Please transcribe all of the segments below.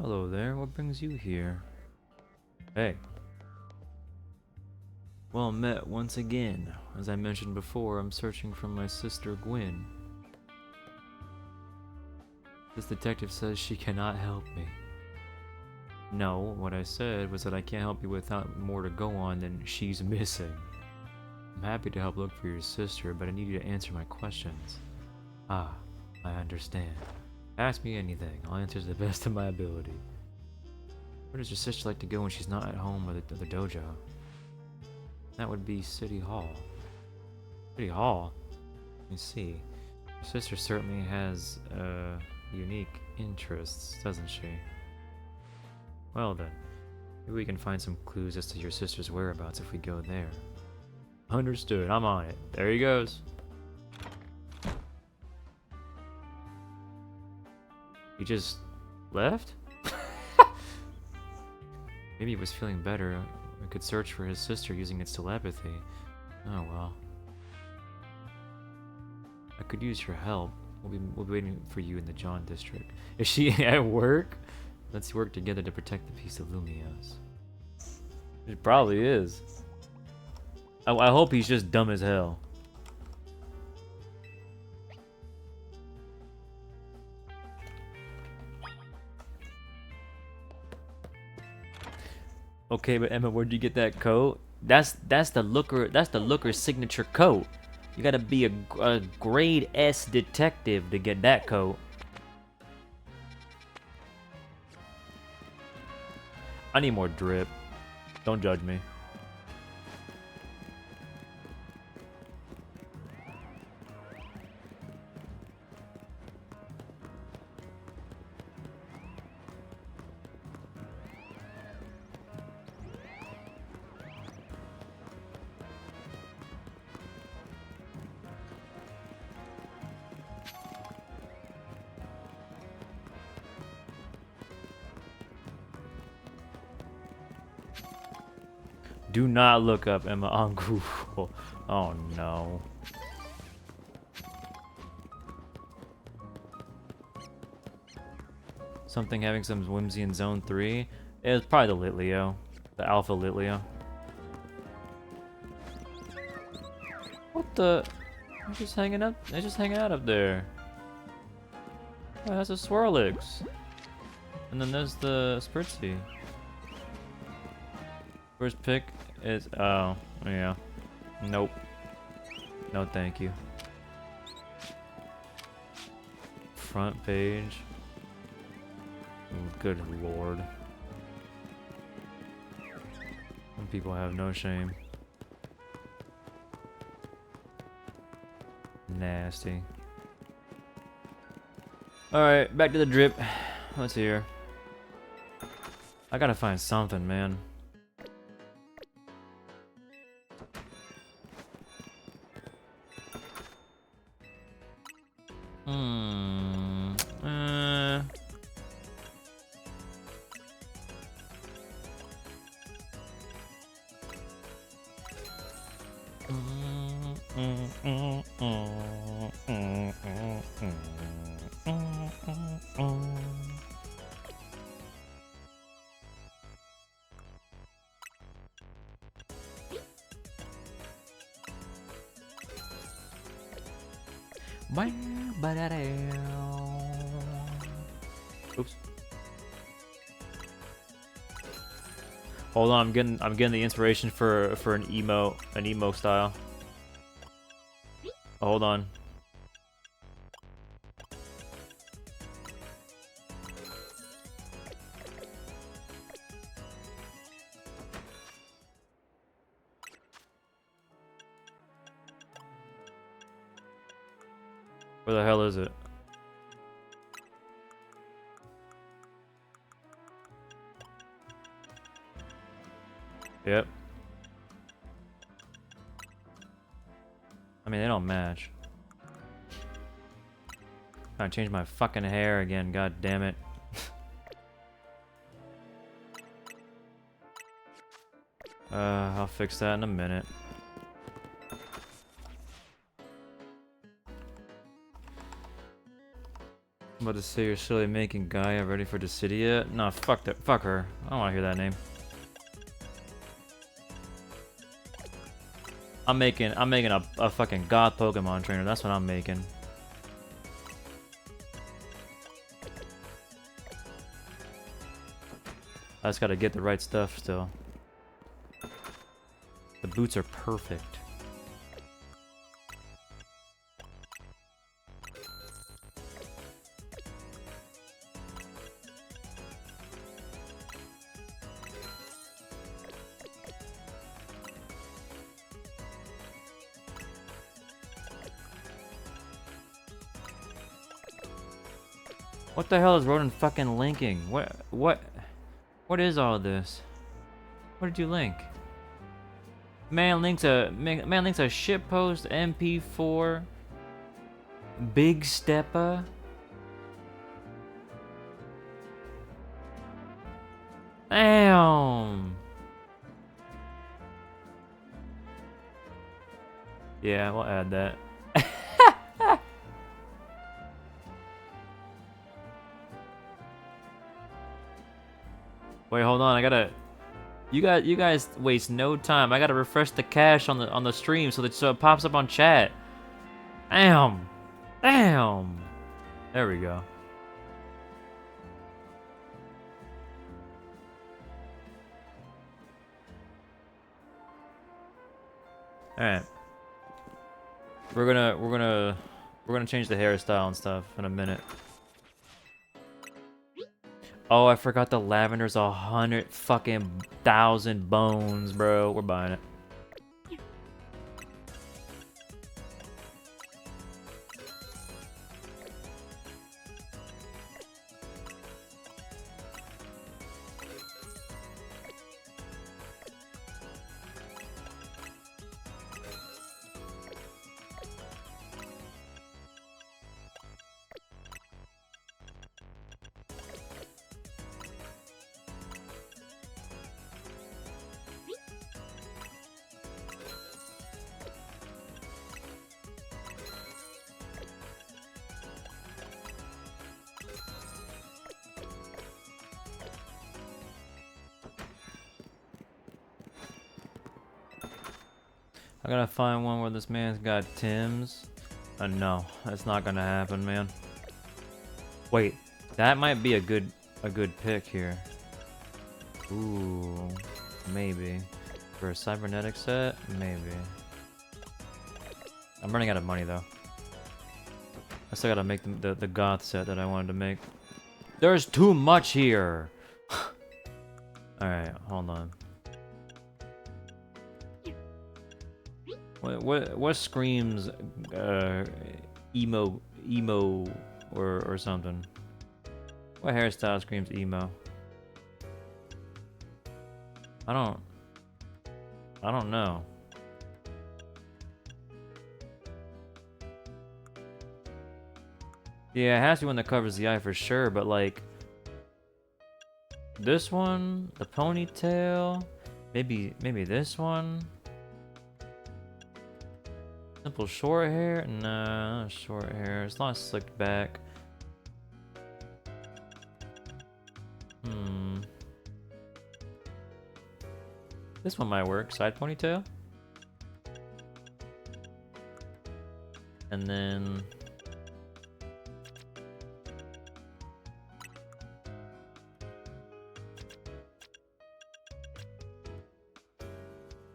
Hello there, what brings you here? Hey. Well met once again. As I mentioned before, I'm searching for my sister Gwen. This detective says she cannot help me. No, what I said was that I can't help you without more to go on than she's missing. I'm happy to help look for your sister, but I need you to answer my questions. Ah, I understand. Ask me anything, I'll answer to the best of my ability. Where does your sister like to go when she's not at home or the dojo? That would be City Hall. City Hall? Let me see. Your sister certainly has, unique interests, doesn't she? Well then, maybe we can find some clues as to your sister's whereabouts if we go there. Understood, I'm on it. There he goes. He just left? Maybe he was feeling better. We could search for his sister using its telepathy. Oh well. I could use your help. We'll be waiting for you in the John district. Is she at work? Let's work together to protect the peace of Lumios. It probably is. I hope he's just dumb as hell. Okay, but Emma, where'd you get that coat? That's the looker's signature coat. You gotta be a grade S detective to get that coat. I need more drip. Don't judge me. Do not look up Emma on Google. Oh no. Something having some whimsy in Zone 3? It's probably the Litleo. The Alpha Litleo. What the? They're just hanging up. They're just hanging out up there. Oh, that's a Swirlix. And then there's the Spritzy. First pick is, oh, yeah. Nope. No thank you. Front page. Good lord. Some people have no shame. Nasty. Alright, back to the drip. Let's hear. I gotta find something, man. Oops. Hold on, I'm getting the inspiration for an emo style. Oh, hold on. Where the hell is it? Yep. I mean, they don't match. I changed my fucking hair again, god damn it. I'll fix that in a minute. about to say you're silly making Gaia ready for the city yet? Nah, fuck that. Fuck her. I don't want to hear that name. I'm making a fucking god Pokemon trainer. That's what I'm making. I just gotta get the right stuff still. The boots are perfect. What the hell is Rodent fucking linking? What is all this? What did you link? Man links a shitpost MP4 Big Steppa. Damn. Yeah, we'll add that. Wait, hold on. I gotta. You guys waste no time. I gotta refresh the cache on the stream so it pops up on chat. Damn. Damn. There we go. All right. We're gonna change the hairstyle and stuff in a minute. Oh, I forgot the lavender's 100 fucking thousand bones, bro. We're buying it. I gotta find one where this man's got Tim's. No, that's not gonna happen, man. Wait, that might be a good pick here. Ooh, maybe. For a cybernetic set, maybe. I'm running out of money though. I still gotta make the goth set that I wanted to make. There's too much here! Alright, hold on. What screams emo or something? What hairstyle screams emo? I don't know. Yeah, it has to be one that covers the eye for sure, but like this one, the ponytail, maybe this one. Simple short hair? No, not short hair. It's not slicked back. This one might work. Side ponytail. And then...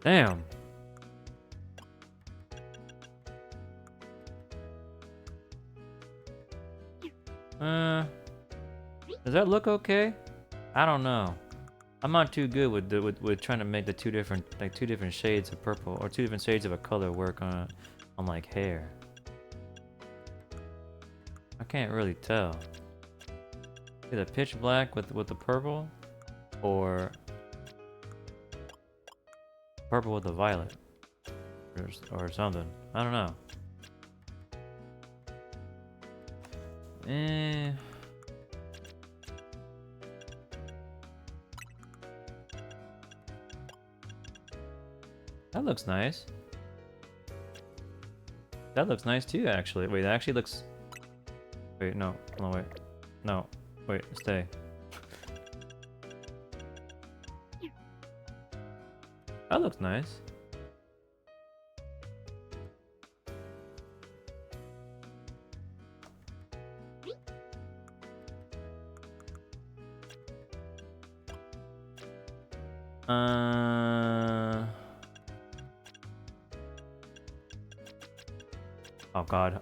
Damn. Does that look okay? I don't know. I'm not too good with trying to make the two different shades of purple or two different shades of a color work on like hair. I can't really tell. Either pitch black with the purple or purple with the violet or something. I don't know. That looks nice. That looks nice too, actually. Wait, that actually looks... Wait, no. Oh, wait. No. Wait, stay. That looks nice. Oh god.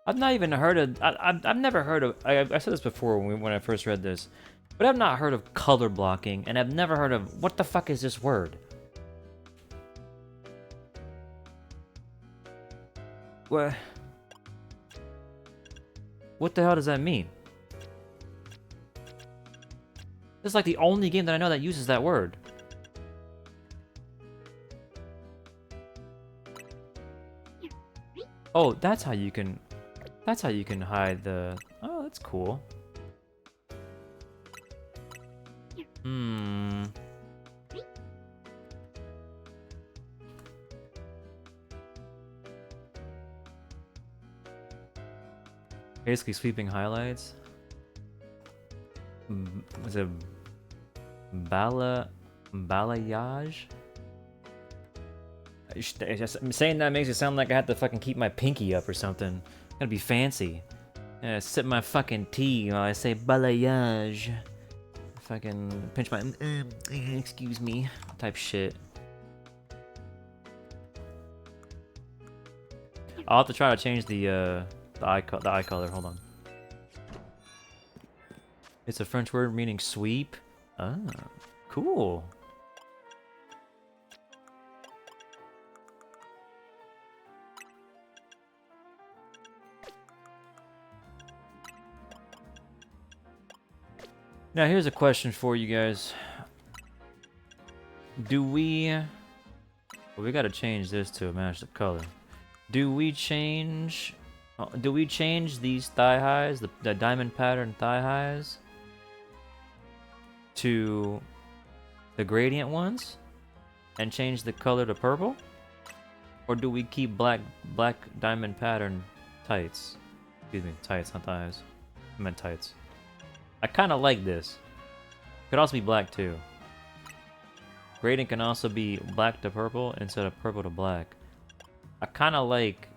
I've not even heard of. I've never heard of. I said this before when I first read this, but I've not heard of color blocking, and I've never heard of what the fuck is this word? What? What the hell does that mean? This is like the only game that I know that uses that word. Oh, that's how you can. That's how you can hide the. Oh, that's cool. Hmm. Basically sweeping highlights. Was it balayage? Saying that makes it sound like I have to fucking keep my pinky up or something. Gotta be fancy. Sip my fucking tea while I say balayage. Fucking pinch my excuse me type shit. I'll have to try to change the eye color. Hold on. It's a French word meaning sweep. Ah, cool. Now here's a question for you guys. Do we... Well, we gotta change this to match the color. Do we change these thigh highs, the diamond pattern thigh highs, to the gradient ones, and change the color to purple? Or do we keep black diamond pattern tights? Excuse me, tights, not thighs. I meant tights. I kind of like this. Could also be black too. Gradient can also be black to purple instead of purple to black. I kind of like...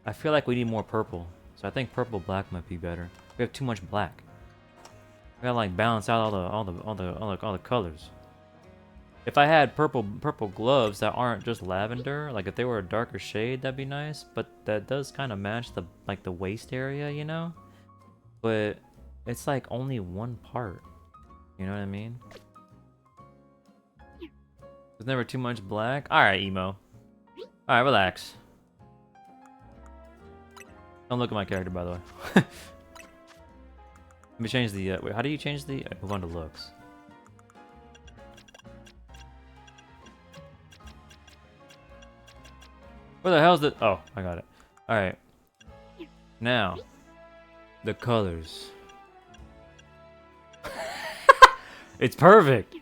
I feel like we need more purple. So I think purple black might be better. We have too much black. We gotta like balance out all the colors. If I had purple gloves that aren't just lavender, like if they were a darker shade, that'd be nice. But that does kind of match the the waist area, you know. But it's like only one part. You know what I mean? There's never too much black. All right, emo. All right, relax. Don't look at my character, by the way. Let me change the. Wait, how do you change the? Move on to looks. Where the hell's the... Oh, I got it. Alright. Now, the colors. It's perfect!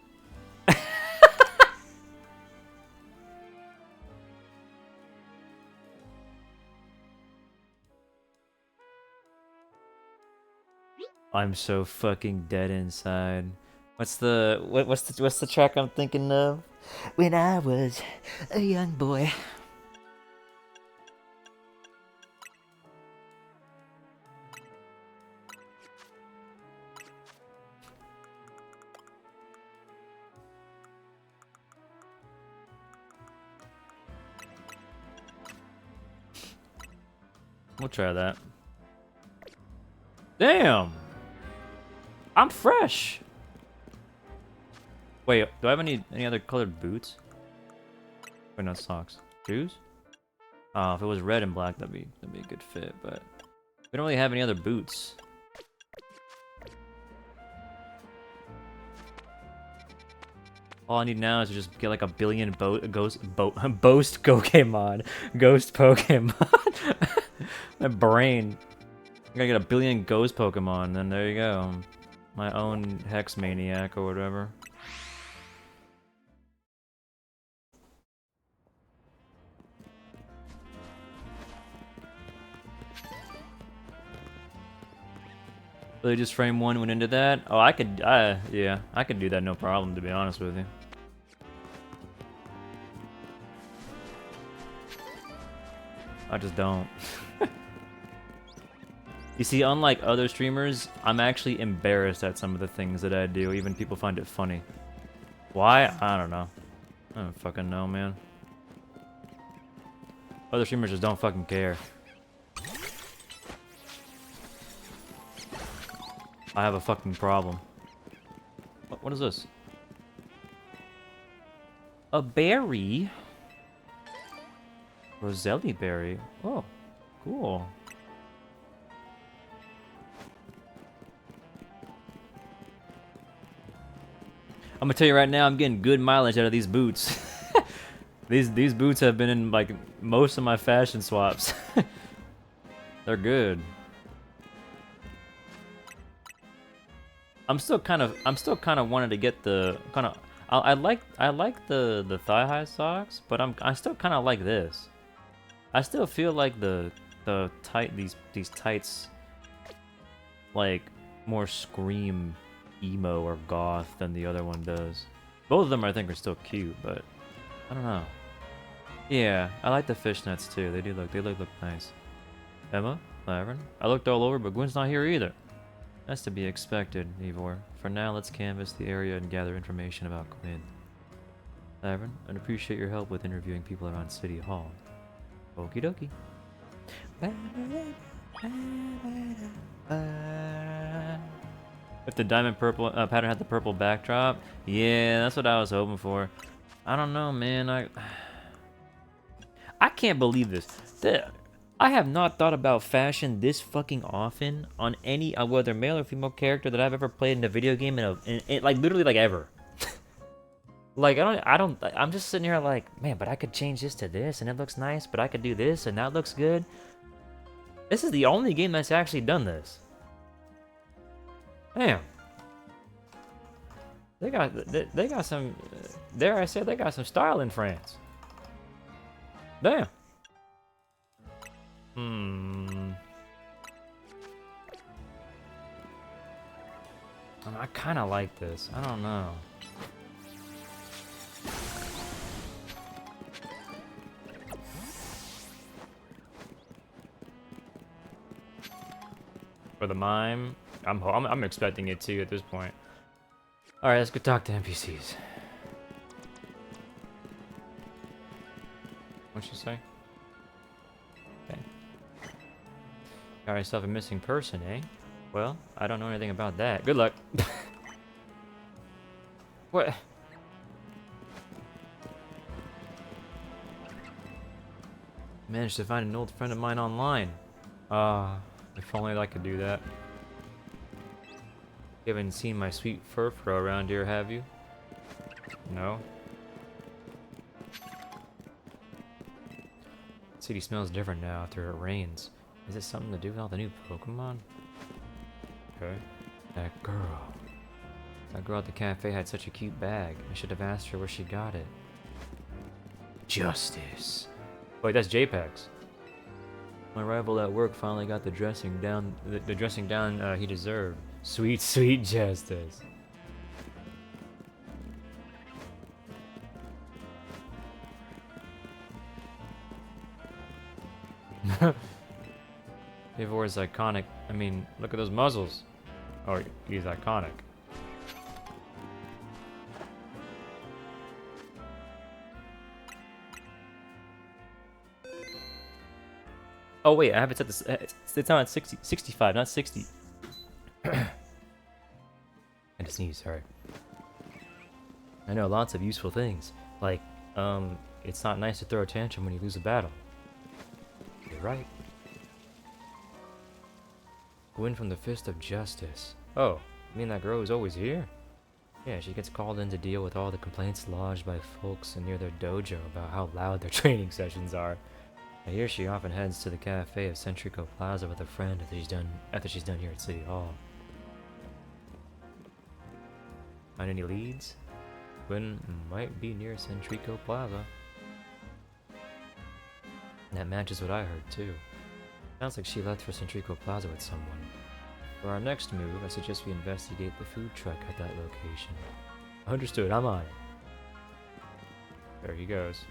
I'm so fucking dead inside. What's the track I'm thinking of? When I was a young boy. We'll try that. Damn! I'm fresh! Wait, do I have any other colored boots? Wait, no, socks. Shoes? Oh, if it was red and black, that'd be a good fit, but we don't really have any other boots. All I need now is to just get like a billion ghost Pokemon. Ghost Pokemon. My brain. I gotta get a billion ghost Pokemon, then there you go. My own Hex Maniac or whatever. Really just frame one went into that? Oh, I could, yeah, I could do that no problem, to be honest with you. I just don't. You see, unlike other streamers, I'm actually embarrassed at some of the things that I do. Even people find it funny. Why? I don't know. I don't fucking know, man. Other streamers just don't fucking care. I have a fucking problem. What is this? A berry? Roselli berry. Oh, cool. I'm gonna tell you right now, I'm getting good mileage out of these boots. These boots have been in like most of my fashion swaps. They're good. I'm still kind of wanting to get the kind of I like the thigh high socks, but I still kind of like this. I still feel like the these tights like more scream emo or goth than the other one does. Both of them I think are still cute, but I don't know. Yeah, I like the fishnets too. They look nice. Emma, Lavren. I looked all over, but Gwen's not here either. That's to be expected, Ivor. For now, let's canvass the area and gather information about Quinn. Lavren, I'd appreciate your help with interviewing people around City Hall. Okie dokie. If the diamond purple pattern had the purple backdrop, yeah, that's what I was hoping for. I don't know, man. I can't believe this. I have not thought about fashion this fucking often on any whether male or female character that I've ever played in a video game in like literally like ever. Like I'm just sitting here like, man, but I could change this to this and it looks nice, but I could do this and that looks good. This is the only game that's actually done this. Damn. They got some, dare I say, they got some style in France. Damn. I kind of like this. I don't know. For the mime, I'm expecting it too at this point. All right, let's go talk to NPCs. What'd she say? Okay. Got yourself a missing person, eh? Well, I don't know anything about that. Good luck. What? Managed to find an old friend of mine online. If only I could do that. You haven't seen my sweet furfro around here, have you? No? The city smells different now after it rains. Is it something to do with all the new Pokemon? Okay. That girl. That girl at the cafe had such a cute bag. I should have asked her where she got it. Justice. Wait, that's JPEGs. My rival at work finally got the dressing down he deserved. Sweet, sweet justice. Ivor is iconic. I mean, look at those muzzles. Oh, he's iconic. Oh wait, I have it set this. It's not at 65, not 60. I just sneeze, sorry. I know lots of useful things. Like, it's not nice to throw a tantrum when you lose a battle. You're right. Win from the Fist of Justice. Oh, you mean that girl who's always here? Yeah, she gets called in to deal with all the complaints lodged by folks near their dojo about how loud their training sessions are. I hear she often heads to the cafe of Centrico Plaza with a friend after she's done here at City Hall. Find any leads? Gwen might be near Centrico Plaza. That matches what I heard too. Sounds like she left for Centrico Plaza with someone. For our next move, I suggest we investigate the food truck at that location. Understood, I'm on it. There he goes.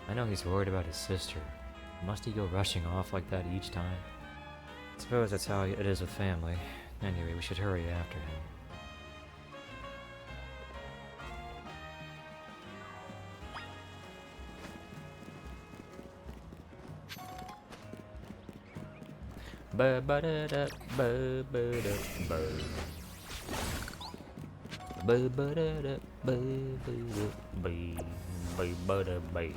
I know he's worried about his sister. Must he go rushing off like that each time? I suppose that's how it is with family. Anyway, we should hurry after him. Ba ba da da ba ba da ba ba ba da da ba ba da ba ba da ba.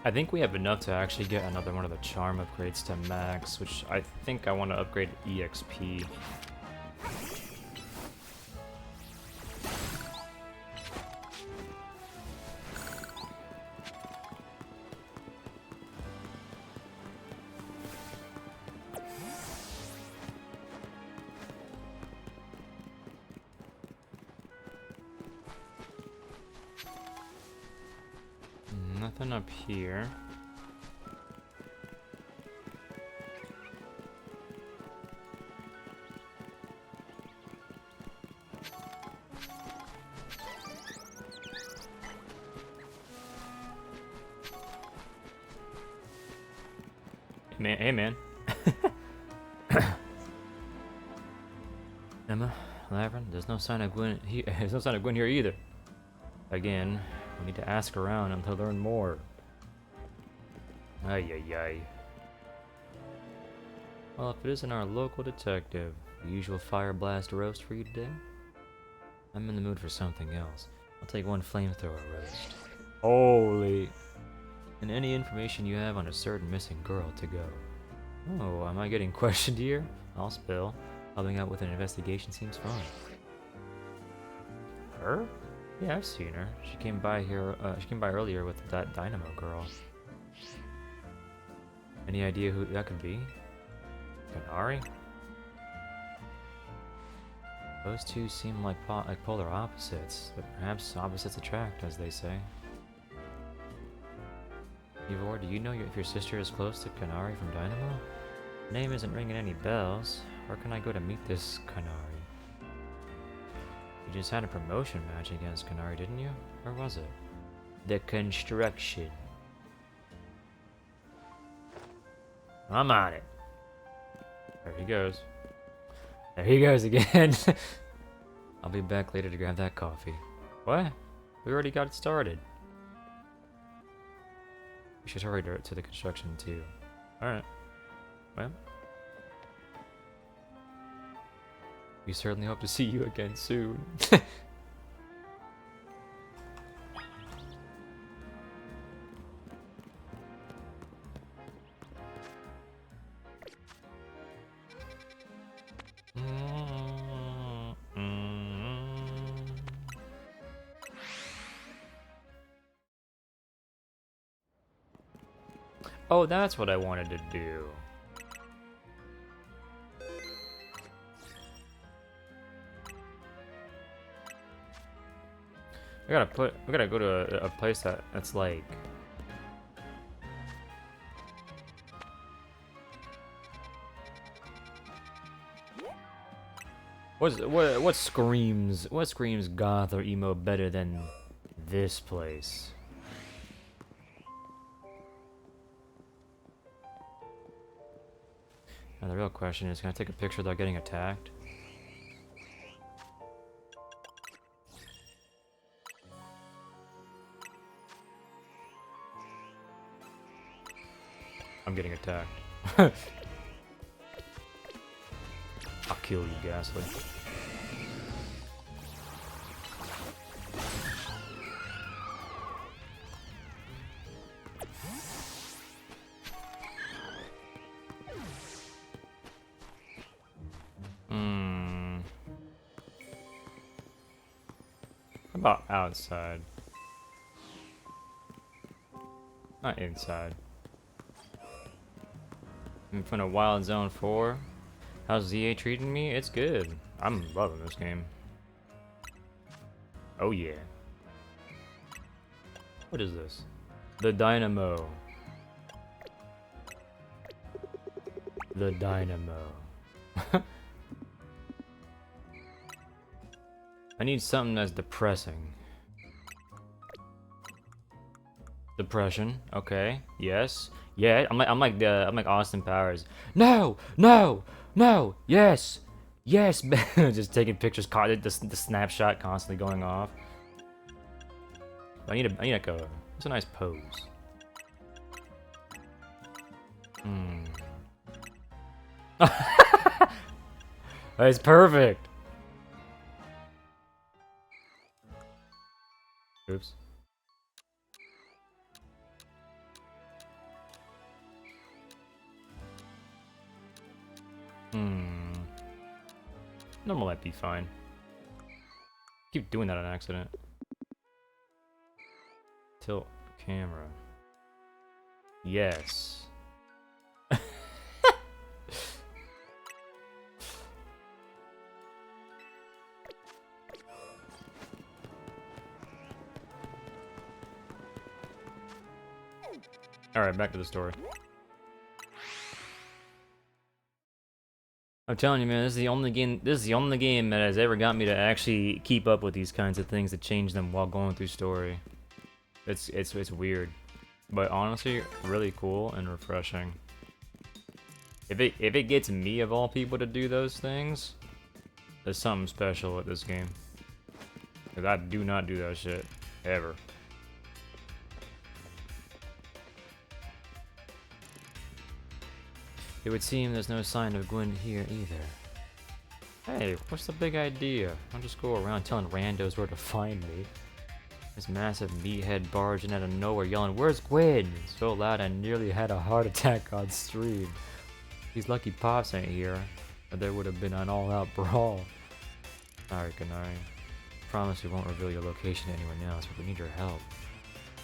I think we have enough to actually get another one of the charm upgrades to max, which I think I want to upgrade EXP. Nothing up here. Hey man. Emma, Lavren, there's no sign of Gwen. There's no sign of Gwen here either. Again, we need to ask around and to learn more. Ay ay ay. Well, if it isn't our local detective, the usual fire blast roast for you today? I'm in the mood for something else. I'll take one flamethrower roast. Holy! And any information you have on a certain missing girl to go. Oh, am I getting questioned here? I'll spill. Helping out with an investigation seems fun. Her? Yeah, I've seen her. She came by here. She came by earlier with that Dynamo girl. Any idea who that could be? Kanari? Those two seem like polar opposites, but perhaps opposites attract, as they say. Ivor, do you know if your sister is close to Kanari from Dynamo? Her name isn't ringing any bells. Where can I go to meet this Kanari? You just had a promotion match against Kanari, didn't you? Or was it? The construction. I'm on it. There he goes. There he goes again. I'll be back later to grab that coffee. What? We already got it started. We should hurry to the construction too. Alright. Well. We certainly hope to see you again soon. Oh, that's what I wanted to do. We gotta go to a place that's like what screams goth or emo better than this place? Now the real question is, can I take a picture without getting attacked? I'm getting attacked. I'll kill you, Ghastly. How about outside? Not inside. In front of Wild Zone 4. How's ZA treating me? It's good. I'm loving this game. Oh yeah. What is this? The Dynamo. The Dynamo. I need something that's depressing. Depression. Okay. Yes. Yeah. I'm like Austin Powers. No. No. No. Yes. Yes. Just taking pictures. The snapshot constantly going off. I need like a. It's a nice pose. That's perfect. Oops. Normal might be fine. Keep doing that on accident. Tilt camera. Yes. Alright, back to the story. I'm telling you, man, this is the only game that has ever got me to actually keep up with these kinds of things, to change them while going through story. It's weird, but honestly, really cool and refreshing. If it gets me of all people to do those things, there's something special with this game. Cause I do not do that shit ever. It would seem there's no sign of Gwen here either. Hey, what's the big idea? I'll just go around telling randos where to find me. This massive meathead barging out of nowhere yelling, "Where's Gwen?" So loud I nearly had a heart attack on stream. These lucky Pops ain't here, or there would have been an all-out brawl. Sorry, Canary. Promise we won't reveal your location to anyone else, but we need your help.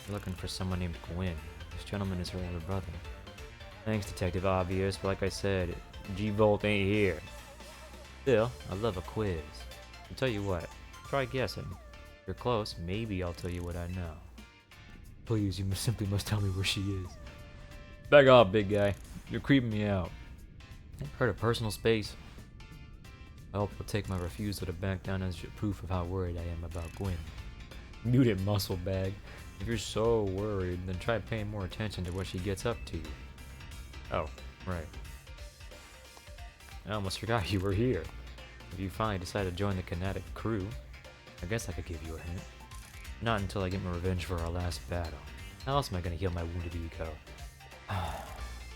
We're looking for someone named Gwen. This gentleman is her older brother. Thanks, Detective Obvious, but like I said, G-Volt ain't here. Still, I love a quiz. I'll tell you what, try guessing. If you're close, maybe I'll tell you what I know. Please, you simply must tell me where she is. Back off, big guy. You're creeping me out. Heard of personal space? I hope you'll take my refusal to back down as proof of how worried I am about Gwen. Muted muscle bag. If you're so worried, then try paying more attention to what she gets up to. Oh, right. I almost forgot you were here. If you finally decide to join the Kinetic crew, I guess I could give you a hint. Not until I get my revenge for our last battle. How else am I gonna heal my wounded ego?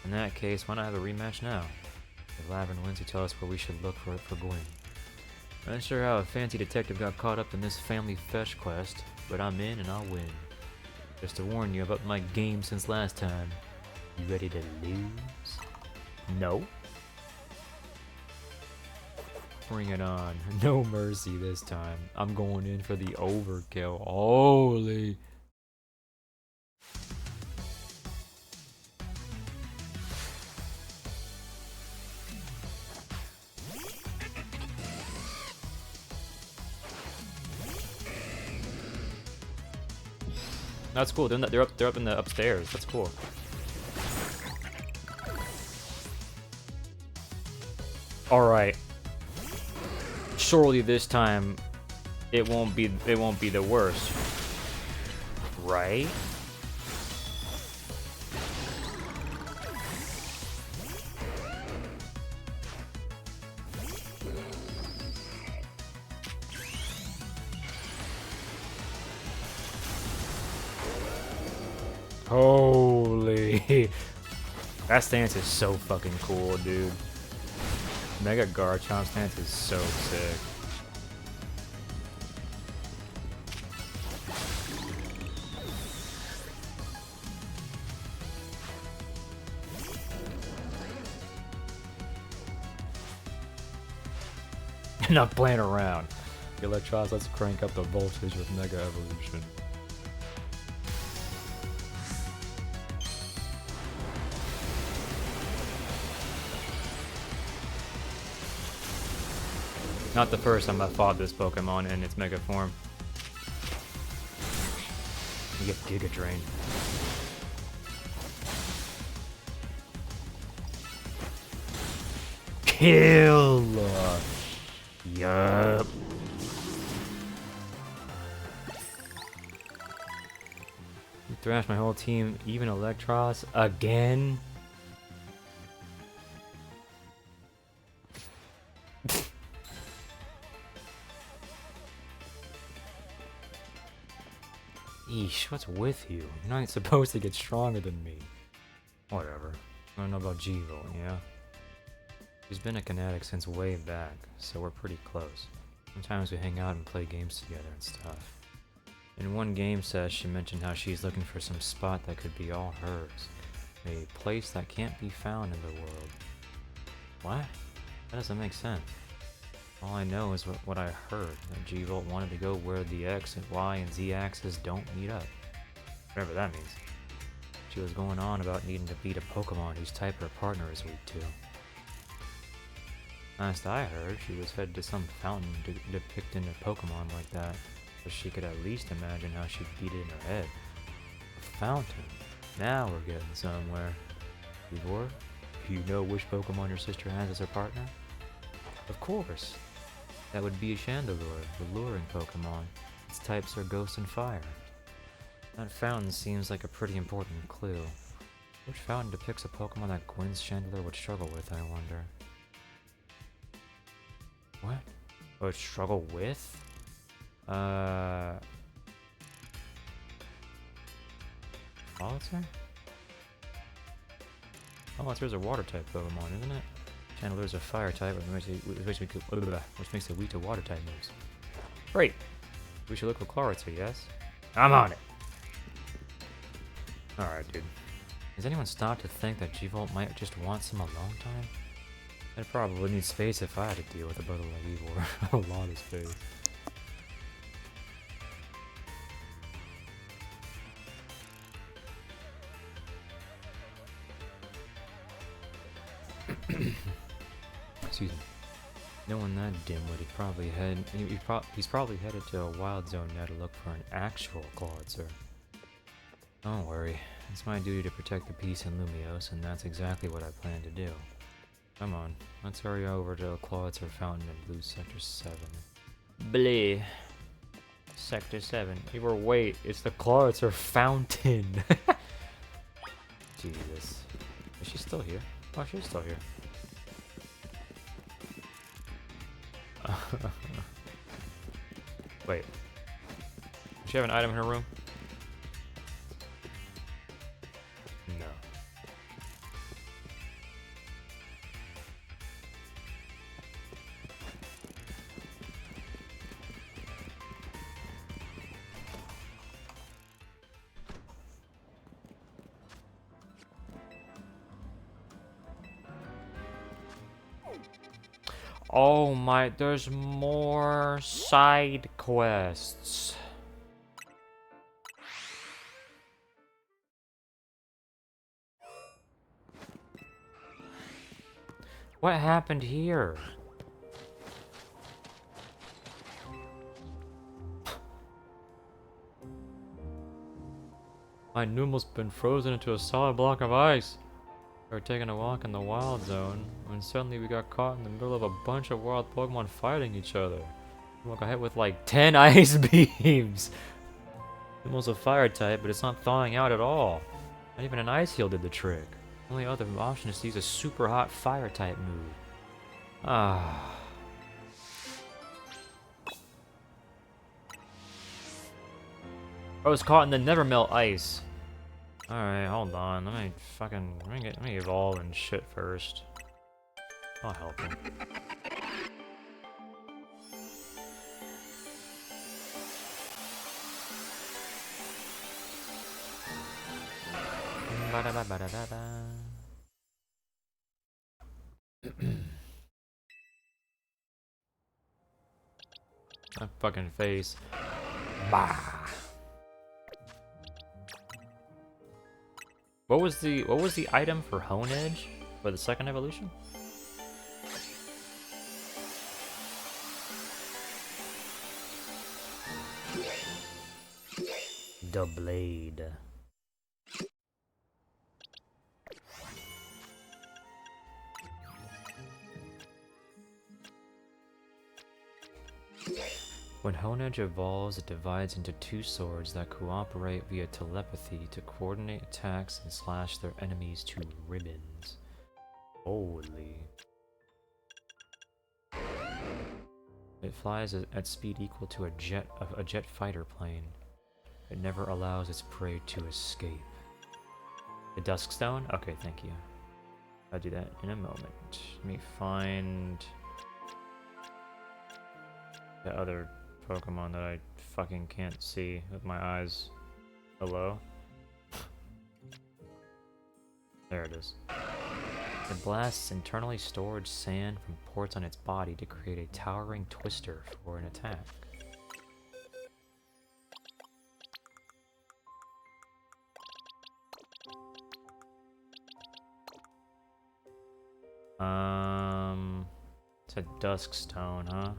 In that case, why not have a rematch now? If Lavren wins, you tell us where we should look for Gwen. I'm not sure how a fancy detective got caught up in this family fetch quest, but I'm in and I'll win. Just to warn you, I've upped my game since last time. You ready to lose? No? Bring it on. No mercy this time. I'm going in for the overkill. Holy. That's cool. They're up in the upstairs. That's cool. All right. Surely this time, it won't be the worst, right? Holy. That stance is so fucking cool, dude. Mega Garchomp stance is so sick. Not playing around. The Electros, let's crank up the voltage with Mega Evolution. Not the first time I fought this Pokemon in its Mega form. You get Giga Drain. Kill! Yup. You thrashed my whole team, even Electros, again? Eesh, what's with you? You're not supposed to get stronger than me. Whatever. I don't know about G-Volt, yeah? She's been a Kinetic since way back, so we're pretty close. Sometimes we hang out and play games together and stuff. In one game sesh, she mentioned how she's looking for some spot that could be all hers. A place that can't be found in the world. What? That doesn't make sense. All I know is what I heard, that G-Volt wanted to go where the X and Y and Z axis don't meet up. Whatever that means. She was going on about needing to beat a Pokemon whose type her partner is weak to. Last I heard, she was headed to some fountain depicting a Pokemon like that, so she could at least imagine how she'd beat it in her head. A fountain? Now we're getting somewhere. Ivor, do you know which Pokemon your sister has as her partner? Of course. That would be a Chandelure, the luring Pokemon. Its types are Ghost and Fire. That fountain seems like a pretty important clue. Which fountain depicts a Pokemon that Gwen's Chandelure would struggle with, I wonder? What? Would struggle with? Politzer? Politzer's a water type Pokemon, isn't it? Chandelure's a fire type, which makes it weak to water type moves. Great! We should look for Politzer, yes? I'm on it! Alright, dude. Has anyone stopped to think that G-Volt might just want some alone time? I'd probably need space if I had to deal with a brother like Ivor. A lot of space. Excuse me. Knowing that dimwit, he's probably headed to a wild zone now to look for an actual Clawitzer. Don't worry, it's my duty to protect the peace in Lumiose, and that's exactly what I plan to do. Come on, let's hurry over to a Clawitzer fountain in Blue Sector 7. Bleh. Sector 7. Wait, it's the Clawitzer fountain! Jesus. Is she still here? Oh, she's still here. Wait. Does she have an item in her room? No. Oh my, there's more side quests. What happened here? My Numel's been frozen into a solid block of ice. We were taking a walk in the wild zone when suddenly we got caught in the middle of a bunch of wild Pokemon fighting each other. We got hit with like 10 ice beams. Numel's a fire type, but it's not thawing out at all. Not even an ice heal did the trick. The only other option is to use a super hot fire type move. Ah. I was caught in the never melt ice. Alright, hold on. Let me evolve and shit first. I'll help him. My fucking face. Bah. What was the item for Hone Edge for the second evolution? The blade. When Hone Edge evolves, it divides into two swords that cooperate via telepathy to coordinate attacks and slash their enemies to ribbons. Holy. It flies at speed equal to a jet fighter plane. It never allows its prey to escape. The Duskstone? Okay, thank you. I'll do that in a moment. Let me find the other Pokemon that I fucking can't see with my eyes. Hello? There it is. It blasts internally stored sand from ports on its body to create a towering twister for an attack. It's a Duskstone, huh?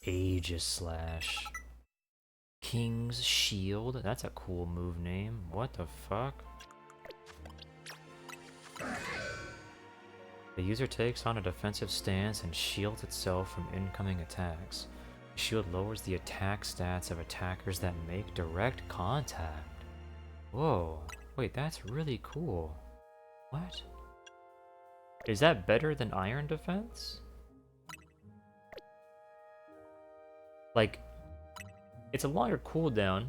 Aegislash. King's Shield? That's a cool move name. What the fuck? The user takes on a defensive stance and shields itself from incoming attacks. The shield lowers the attack stats of attackers that make direct contact. Whoa. Wait, that's really cool. What? Is that better than Iron Defense? Like, it's a longer cooldown.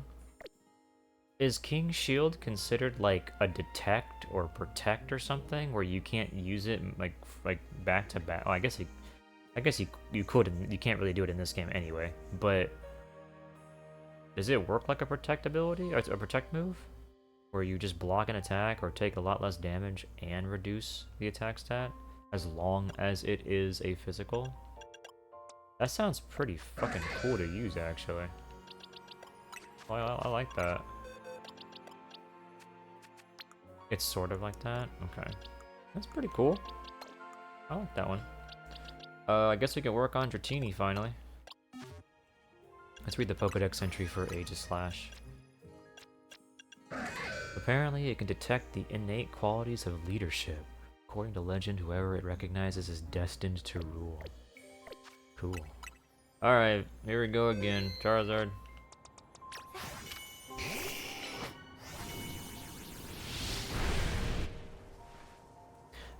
Is King's Shield considered like a detect or protect or something, where you can't use it like back to back? Well, I guess you could. You can't really do it in this game anyway. But does it work like a protect ability or a protect move, where you just block an attack or take a lot less damage and reduce the attack stat as long as it is a physical? That sounds pretty fucking cool to use, actually. Well, I like that. It's sort of like that? Okay. That's pretty cool. I like that one. I guess we can work on Dratini finally. Let's read the Pokedex entry for Aegislash. Apparently, it can detect the innate qualities of leadership. According to legend, whoever it recognizes is destined to rule. Cool. Alright, here we go again. Charizard.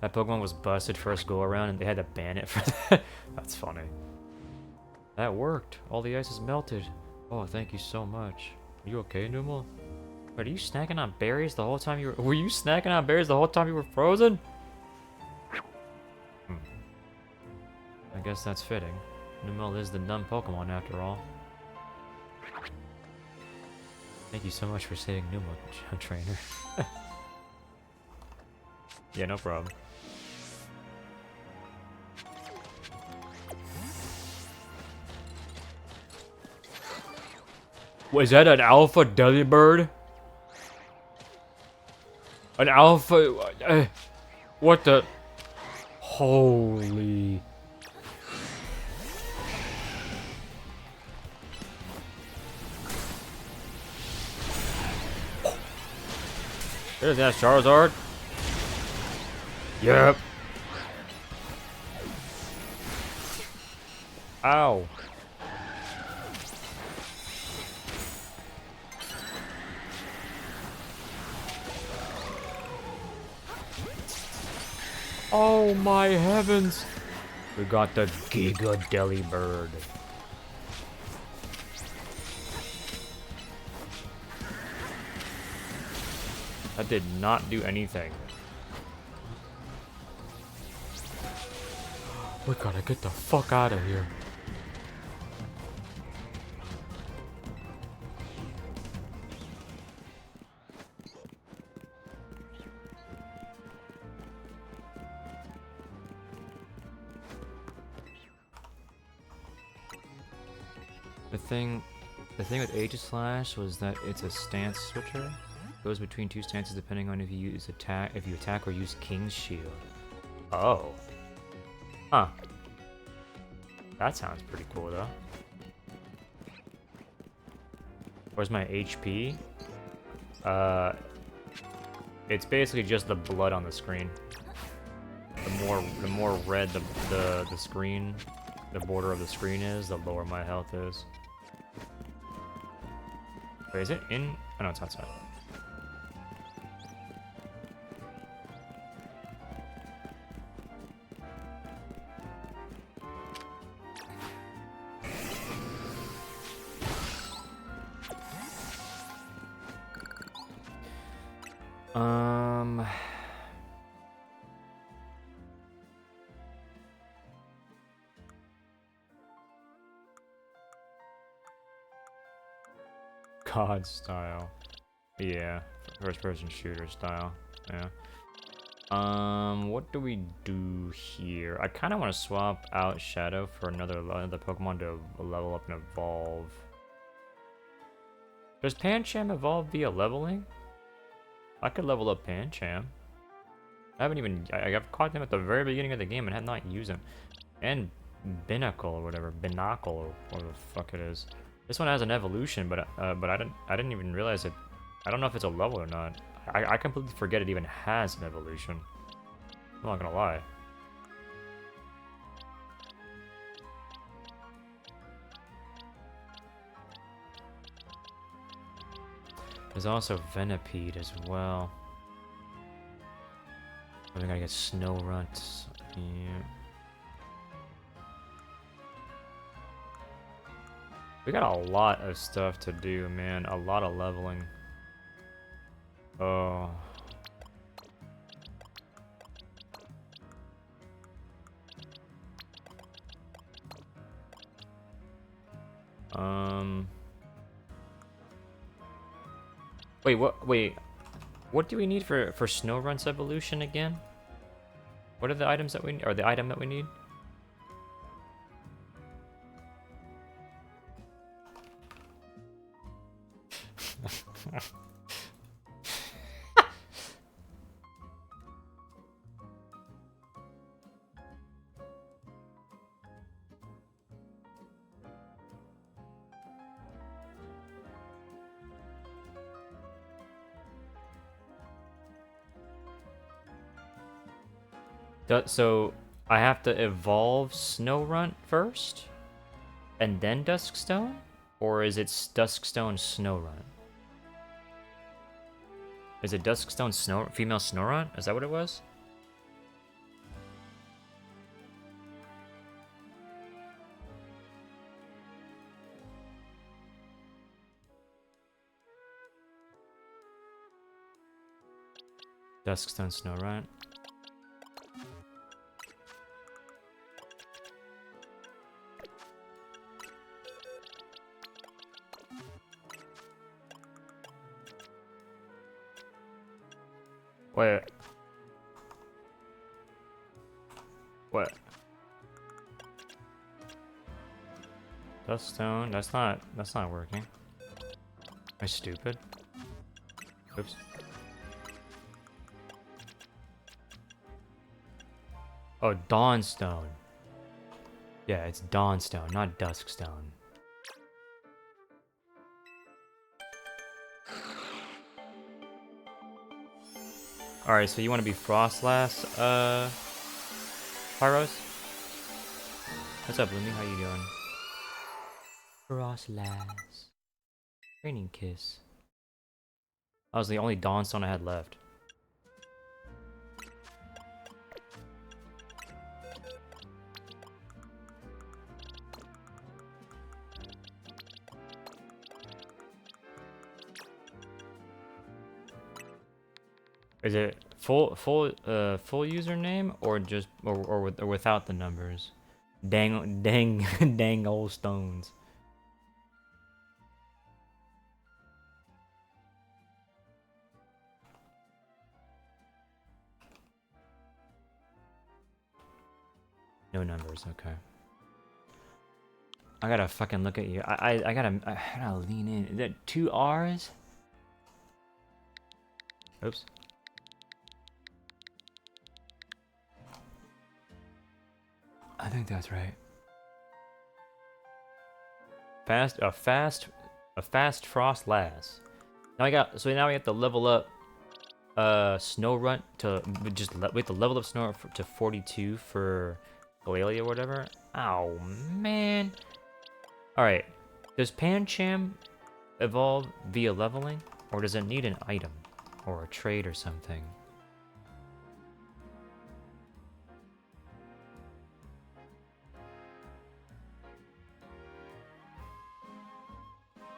That Pokemon was busted first go around and they had to ban it for that. That's funny. That worked. All the ice is melted. Oh, thank you so much. Are you okay, Numel? Wait, are you snacking on berries the whole time you were... Were you snacking on berries the whole time you were frozen? I guess that's fitting. Numel is the dumb Pokemon after all. Thank you so much for saving Numel, trainer. Yeah, no problem. Was that an alpha Delibird? An alpha... what the... Holy... There's that Charizard. Yep. Ow. Oh my heavens. We got the Giga Deli Bird. That did not do anything. We gotta get the fuck out of here. The thing with Aegislash was that it's a stance switcher. It goes between two stances depending on if you attack or use King's Shield. Oh. Huh. That sounds pretty cool though. Where's my HP? It's basically just the blood on the screen. The more red the screen, the border of the screen is, the lower my health is. Wait, is it in? Oh no, it's outside. God style. Yeah, first person shooter style. Yeah. What do we do here? I kind of want to swap out Shadow for another Pokemon to level up and evolve. Does Pancham evolve via leveling? I could level up Pancham. I've caught him at the very beginning of the game and had not used him. And Binacle or whatever, Binacle or whatever the fuck it is. This one has an evolution, but I didn't even realize it. I don't know if it's a level or not. I completely forget it even has an evolution. I'm not gonna lie. There's also Venipede as well. I think I get Snorunt. Yeah. We got a lot of stuff to do, man. A lot of leveling. Oh. Wait, what? Wait. What do we need for Snorunt's evolution again? What are the items that we need? Or the item that we need? So I have to evolve Snorunt first, and then Duskstone, or is it Duskstone Snorunt? Is it Duskstone female Snorunt? Is that what it was? Duskstone Snorunt. Wait. What? Duststone? That's not working. Am I stupid? Oops. Oh, Dawnstone. Yeah, it's Dawnstone, not Duskstone. Alright, so you want to be Frostlass, Pyros? What's up, Lumi? How you doing? Frostlass. Training Kiss. That was the only Dawnstone I had left. Is it full username or just or without the numbers? Dang old stones. No numbers, okay. I gotta fucking look at you. I gotta lean in. Is that 2 R's? Oops. I think that's right. A fast Frostlass. Now we have to level up Snorunt to we have to level up Snorunt to 42 for Glalie or whatever. Oh man. Alright. Does Pancham evolve via leveling? Or does it need an item? Or a trade or something?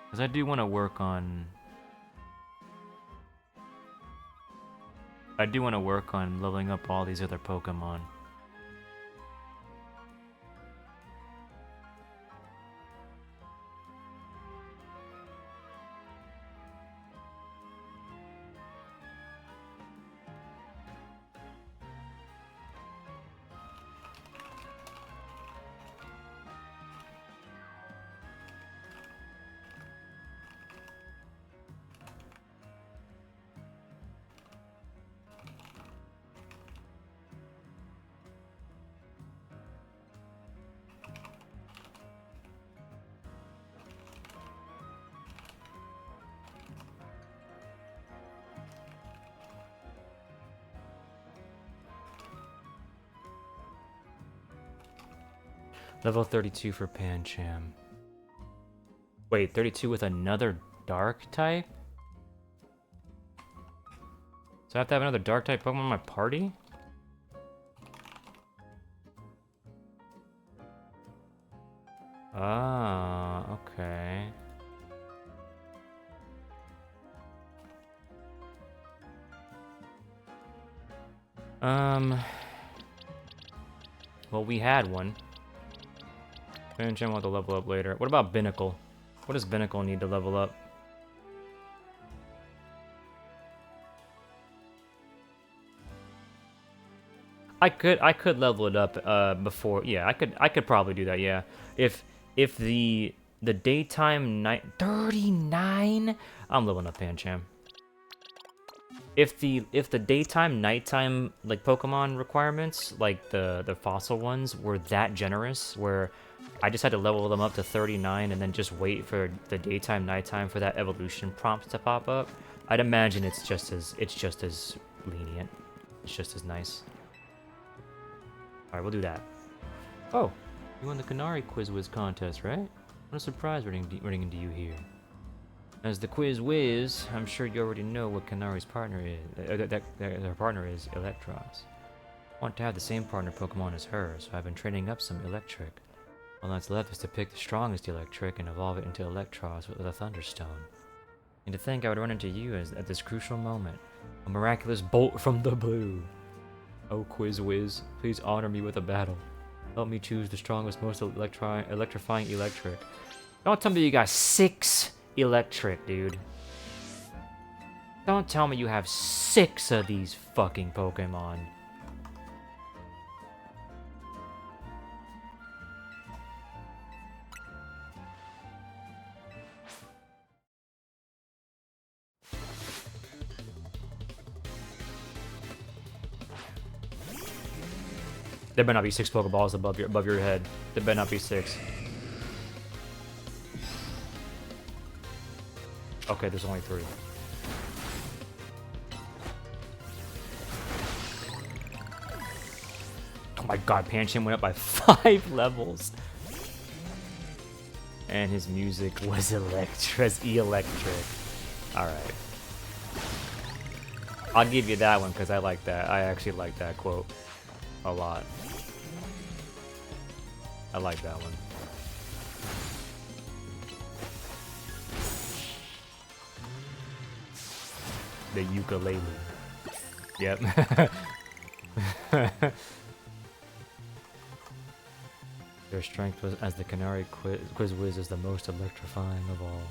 Because I do want to work on... leveling up all these other Pokemon. Level 32 for Pancham. Wait, 32 with another dark type? So I have to have another dark type Pokemon in my party? Ah, okay. Well, we had one. Pancham will have to level up later. What about Binnacle? What does Binnacle need to level up? I could level it up before. Yeah, I could probably do that. Yeah, if the daytime night 39, I'm leveling up Pancham. If the daytime nighttime like Pokemon requirements, like the fossil ones, were that generous, where I just had to level them up to 39 and then just wait for the daytime nighttime for that evolution prompt to pop up, I'd imagine it's just as lenient. It's just as nice. Alright, we'll do that. Oh, you won the Canary Quiz Whiz contest, right? What a surprise running into you here. As the Quiz Whiz, I'm sure you already know what Canary's partner is. Their partner is Electros. I want to have the same partner Pokemon as her, so I've been training up some Electric. All that's left is to pick the strongest Electric and evolve it into Electros with a Thunderstone. And to think I would run into you at this crucial moment. A miraculous bolt from the blue. Oh, Quiz Whiz, please honor me with a battle. Help me choose the strongest, most electrifying Electric. Don't tell me you got 6 Electric, dude. Don't tell me you have 6 of these fucking Pokemon. There better not be 6 Pokeballs above your head. There better not be 6. Okay, there's only 3. Oh my god, Pancham went up by 5 levels. And his music was electric. Alright. I'll give you that one because I like that. I actually like that quote a lot. I like that one. The ukulele. Yep. Their strength was as the Canary Quiz Whiz is the most electrifying of all.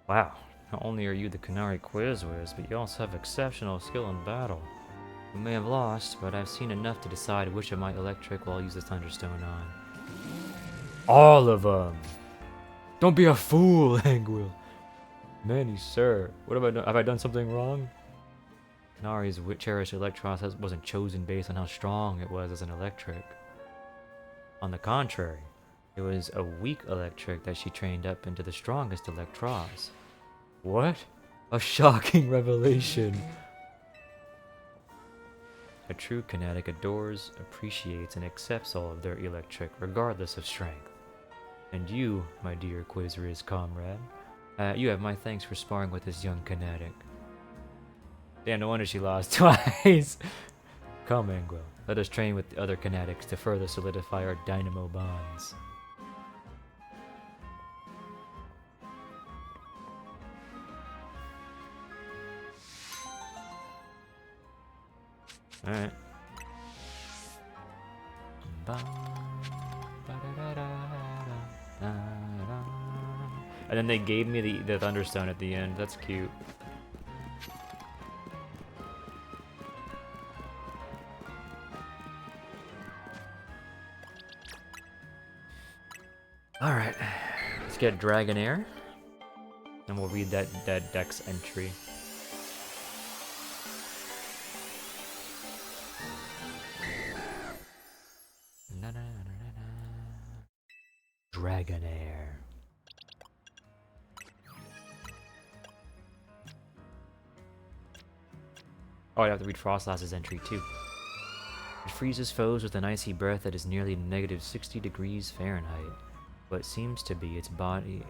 Wow, not only are you the Canary Quiz Whiz, but you also have exceptional skill in battle. You may have lost, but I've seen enough to decide which of my electric will use the Thunderstone on. All of them! Don't be a fool, Angwil! Many, sir. What have I done? Have I done something wrong? Nari's cherished Electros wasn't chosen based on how strong it was as an electric. On the contrary, it was a weak electric that she trained up into the strongest Electros. What? A shocking revelation! A true kinetic adores, appreciates, and accepts all of their electric, regardless of strength. And you, my dear Quizriz comrade, you have my thanks for sparring with this young kinetic. Damn, no wonder she lost twice. Come, Anglo. Let us train with the other kinetics to further solidify our dynamo bonds. Alright. And then they gave me the Thunderstone at the end. That's cute. Alright. Let's get Dragonair. And we'll read that Dex entry. Dragonair. Oh, I have to read Frostlass's entry too. It freezes foes with an icy breath that is nearly negative 60 degrees Fahrenheit. What seems to be its body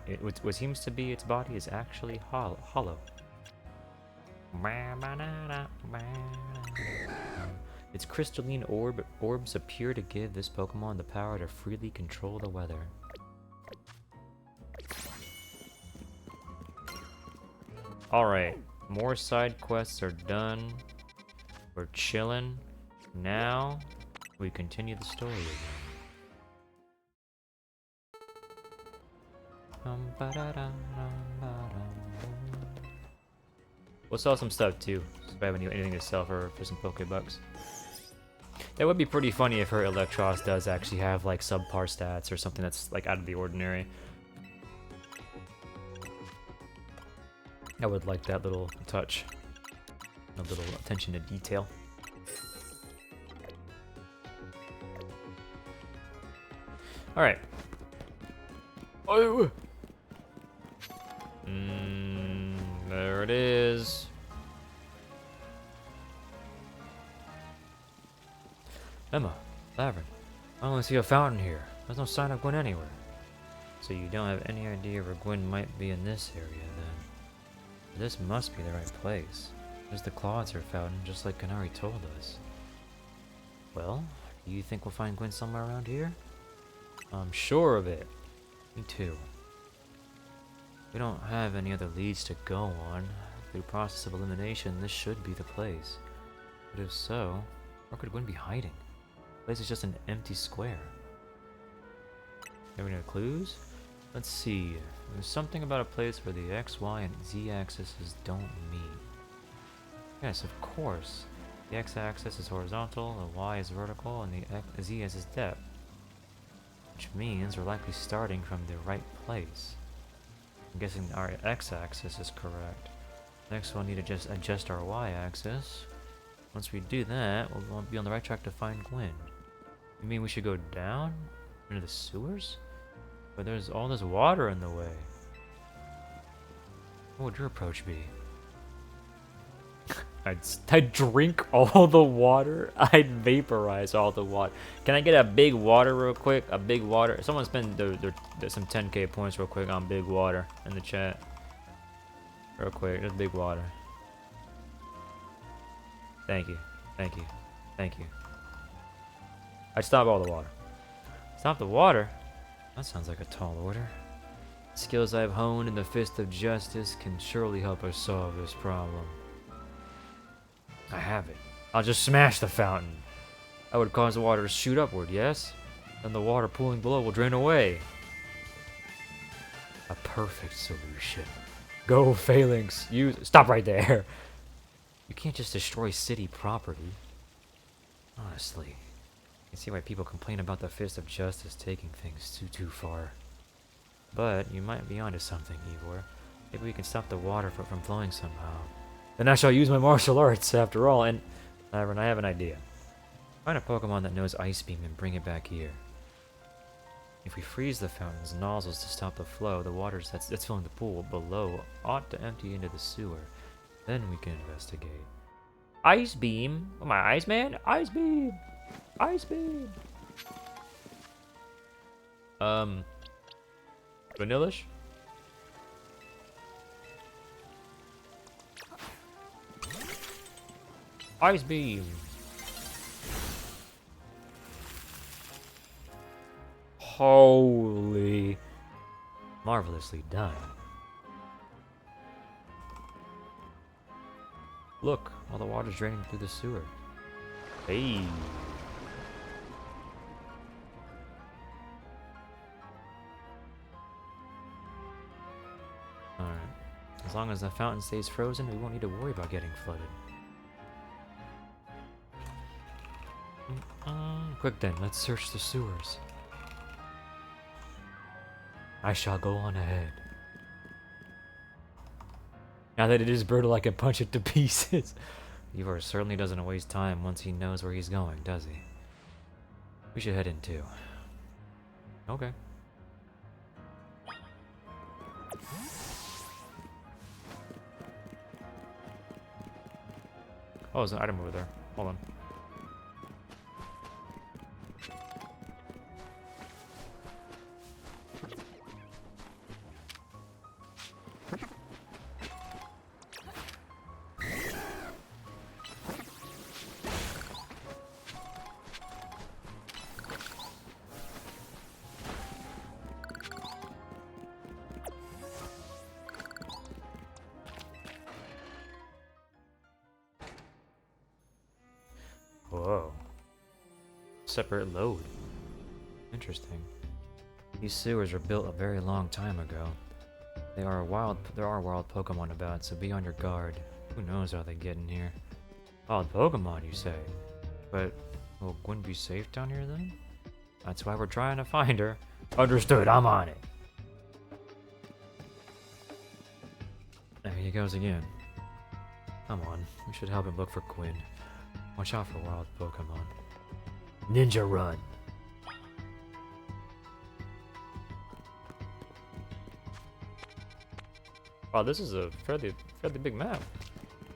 is actually hollow. Its crystalline orbs appear to give this Pokemon the power to freely control the weather. Alright, more side quests are done. We're chilling. Now, we continue the story again. We'll sell some stuff too, if I have anything to sell for some Pokebucks. That would be pretty funny if her Electros does actually have like subpar stats or something that's like out of the ordinary. I would like that little touch. A little attention to detail. Alright. Oh! There it is. Emma, Lavren, I only see a fountain here. There's no sign of Gwen anywhere. So you don't have any idea where Gwen might be in this area, then. This must be the right place. There's the Clawser fountain, just like Canary told us. Well, do you think we'll find Gwen somewhere around here? I'm sure of it. Me too. We don't have any other leads to go on. Through process of elimination, this should be the place. But if so, where could Gwen be hiding? The place is just an empty square. Have any clues? Let's see. There's something about a place where the X, Y, and Z axes don't meet. Yes, of course. The X-axis is horizontal, the Y is vertical, and the Z is depth. Which means we're likely starting from the right place. I'm guessing our X-axis is correct. Next we'll need to just adjust our Y-axis. Once we do that, we'll be on the right track to find Gwen. You mean we should go down? Into the sewers? But there's all this water in the way. What would your approach be? I'd drink all the water. I'd vaporize all the water. Can I get a big water real quick? A big water. Someone spend some 10k points real quick on big water in the chat. Real quick, just big water. Thank you. Thank you. Thank you. I'd stop all the water. Stop the water? That sounds like a tall order. Skills I've honed in the fist of justice can surely help us solve this problem. I have it. I'll just smash the fountain. That would cause the water to shoot upward, yes? Then the water pooling below will drain away. A perfect solution. Go, Phalanx. Stop right there. You can't just destroy city property. Honestly, I can see why people complain about the Fist of Justice taking things too far. But you might be onto something, Ivor. Maybe we can stop the water from flowing somehow. Then I shall use my martial arts, after all, and... Lavren, I have an idea. Find a Pokemon that knows Ice Beam and bring it back here. If we freeze the fountain's nozzles to stop the flow, the water that's filling the pool below ought to empty into the sewer. Then we can investigate. Ice Beam? Oh, my Iceman? Ice Beam! Ice Beam! Vanillish? Ice Beam! Holy... Marvelously done. Look, all the water's draining through the sewer. Hey. Alright. As long as the fountain stays frozen, we won't need to worry about getting flooded. Quick then, let's search the sewers. I shall go on ahead. Now that it is brutal, I can punch it to pieces. Ivor certainly doesn't waste time once he knows where he's going, does he? We should head in too. Okay. Oh, there's an item over there. Hold on. Whoa. Separate load. Interesting. These sewers were built a very long time ago. There are wild Pokemon about, so be on your guard. Who knows how they get in here? Wild Pokemon, you say? But will Gwen be safe down here then? That's why we're trying to find her. Understood, I'm on it. There he goes again. Come on, we should help him look for Gwen. Watch out for wild Pokemon. Ninja run! Wow, this is a fairly big map.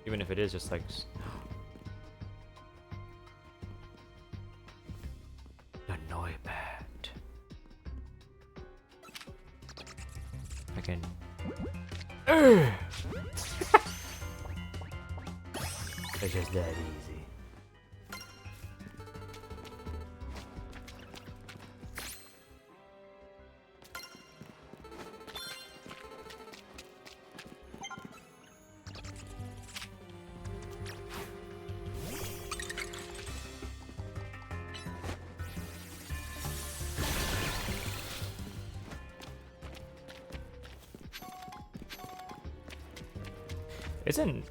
Even if it is just like... The Noibat. I can... It's just that easy. Isn't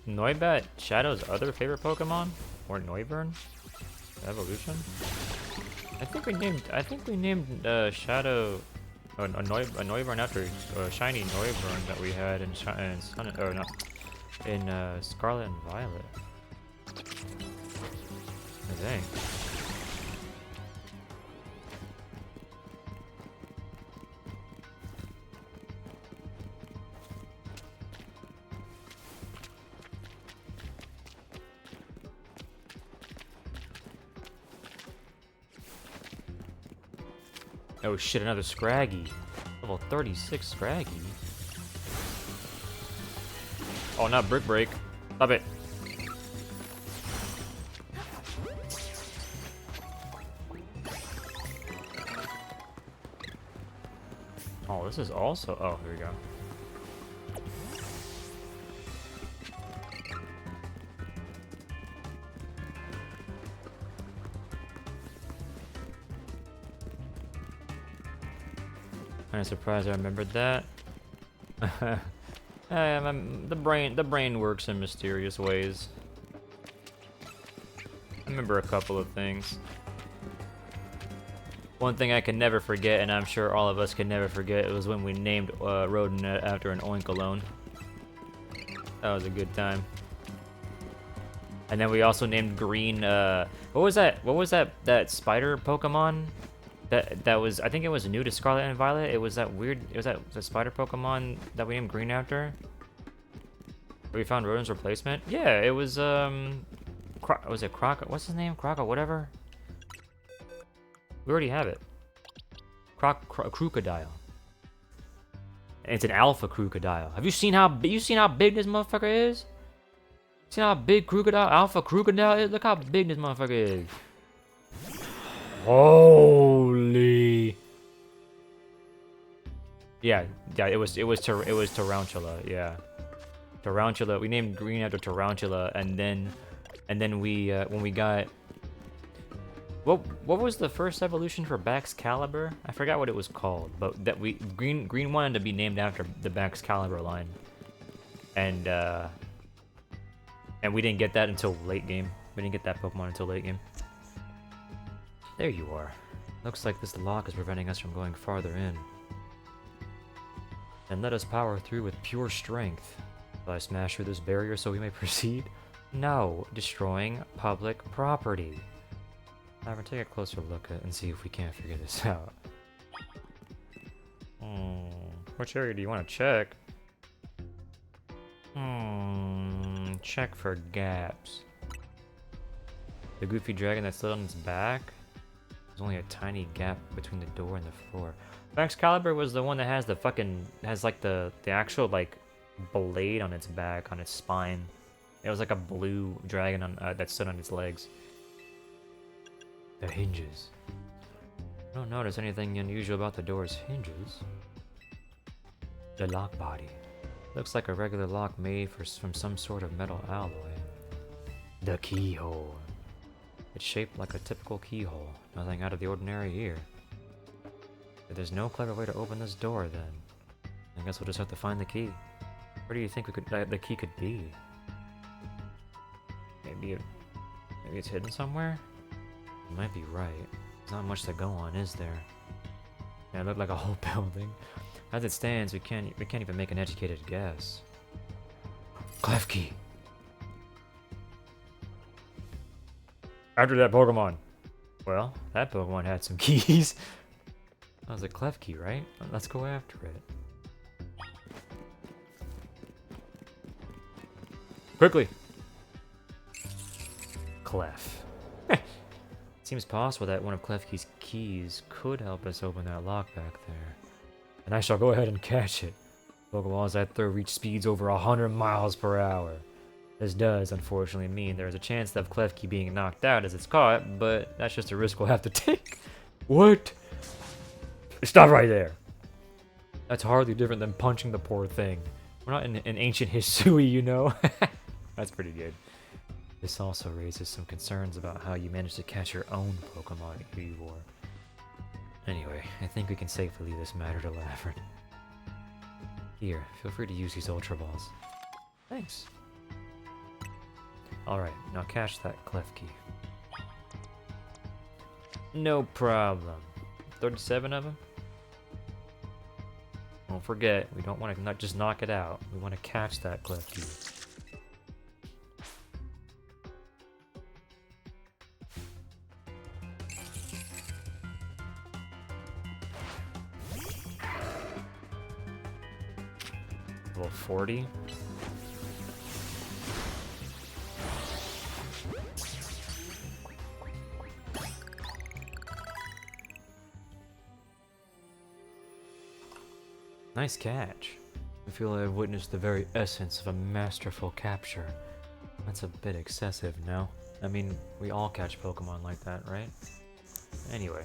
Noibat Shadow's other favorite Pokemon? Or Noivern? Evolution? I think we named Shadow a Noivern after a shiny Noivern that we had in Scarlet and Violet. I think. Oh shit, another Scraggy. Level 36 Scraggy. Oh, not Brick Break. Stop it. Oh, this is also... Oh, here we go. Kind of surprised I remembered that. The brain works in mysterious ways. I remember a couple of things. One thing I can never forget, and I'm sure all of us can never forget, it was when we named Rodin after an Oinkalone. That was a good time. And then we also named Green. What was that? What was that spider Pokemon? That was, I think it was new to Scarlet and Violet. It was that weird, it was that spider Pokemon that we named Green after. We found Rodin's replacement. Yeah, it was was it what's his name? Whatever. We already have it. Crocodile. And it's an alpha crocodile. Have you seen how big this motherfucker is? See how big alpha crocodile is? Look how big this motherfucker is. Holy. Yeah, it was Tarantula, yeah. Tarantula. We named Green after Tarantula, and then we when we got what was the first evolution for Baxcalibur? I forgot what it was called, but that Green wanted to be named after the Baxcalibur line, and we didn't get that until late game. We didn't get that Pokemon until late game. There you are. Looks like this lock is preventing us from going farther in. And let us power through with pure strength. Will I smash through this barrier so we may proceed? No, destroying public property. Lavren, take a closer look at and see if we can't figure this out. Which area do you want to check? Check for gaps. The goofy dragon that slid on its back? There's only a tiny gap between the door and the floor. Baxcalibur was the one that has like the actual like blade on its back, on its spine. It was like a blue dragon on that stood on its legs. The hinges. I don't notice anything unusual about the door's hinges. The lock body. Looks like a regular lock made from some sort of metal alloy. The keyhole. It's shaped like a typical keyhole. Nothing out of the ordinary here. But there's no clever way to open this door then. I guess we'll just have to find the key. Where do you think the key could be? Maybe it's hidden somewhere? You might be right. There's not much to go on, is there? Yeah, it looked like a whole building. As it stands, we can't even make an educated guess. Clef key. After that Pokemon. Well, that Pokemon had some keys. That was a Clef key, right? Let's go after it. Quickly. Clef. Seems possible that one of Klefki's keys could help us open that lock back there. And I shall go ahead and catch it. Pokeballs that throw reach speeds over 100 miles per hour. This does, unfortunately, mean there is a chance of Klefki being knocked out as it's caught, but that's just a risk we'll have to take. What? Stop right there. That's hardly different than punching the poor thing. We're not in ancient Hisui, you know? That's pretty good. This also raises some concerns about how you managed to catch your own Pokemon at Eevor. Anyway, I think we can safely leave this matter to Lavren. Here, feel free to use these Ultra Balls. Thanks. Alright, now catch that Clef key. No problem. 37 of them? Don't forget, we don't want to not just knock it out. We want to catch that Clef key. Level 40. Nice catch. I feel I have witnessed the very essence of a masterful capture. That's a bit excessive, no? I mean, we all catch Pokemon like that, right? Anyway,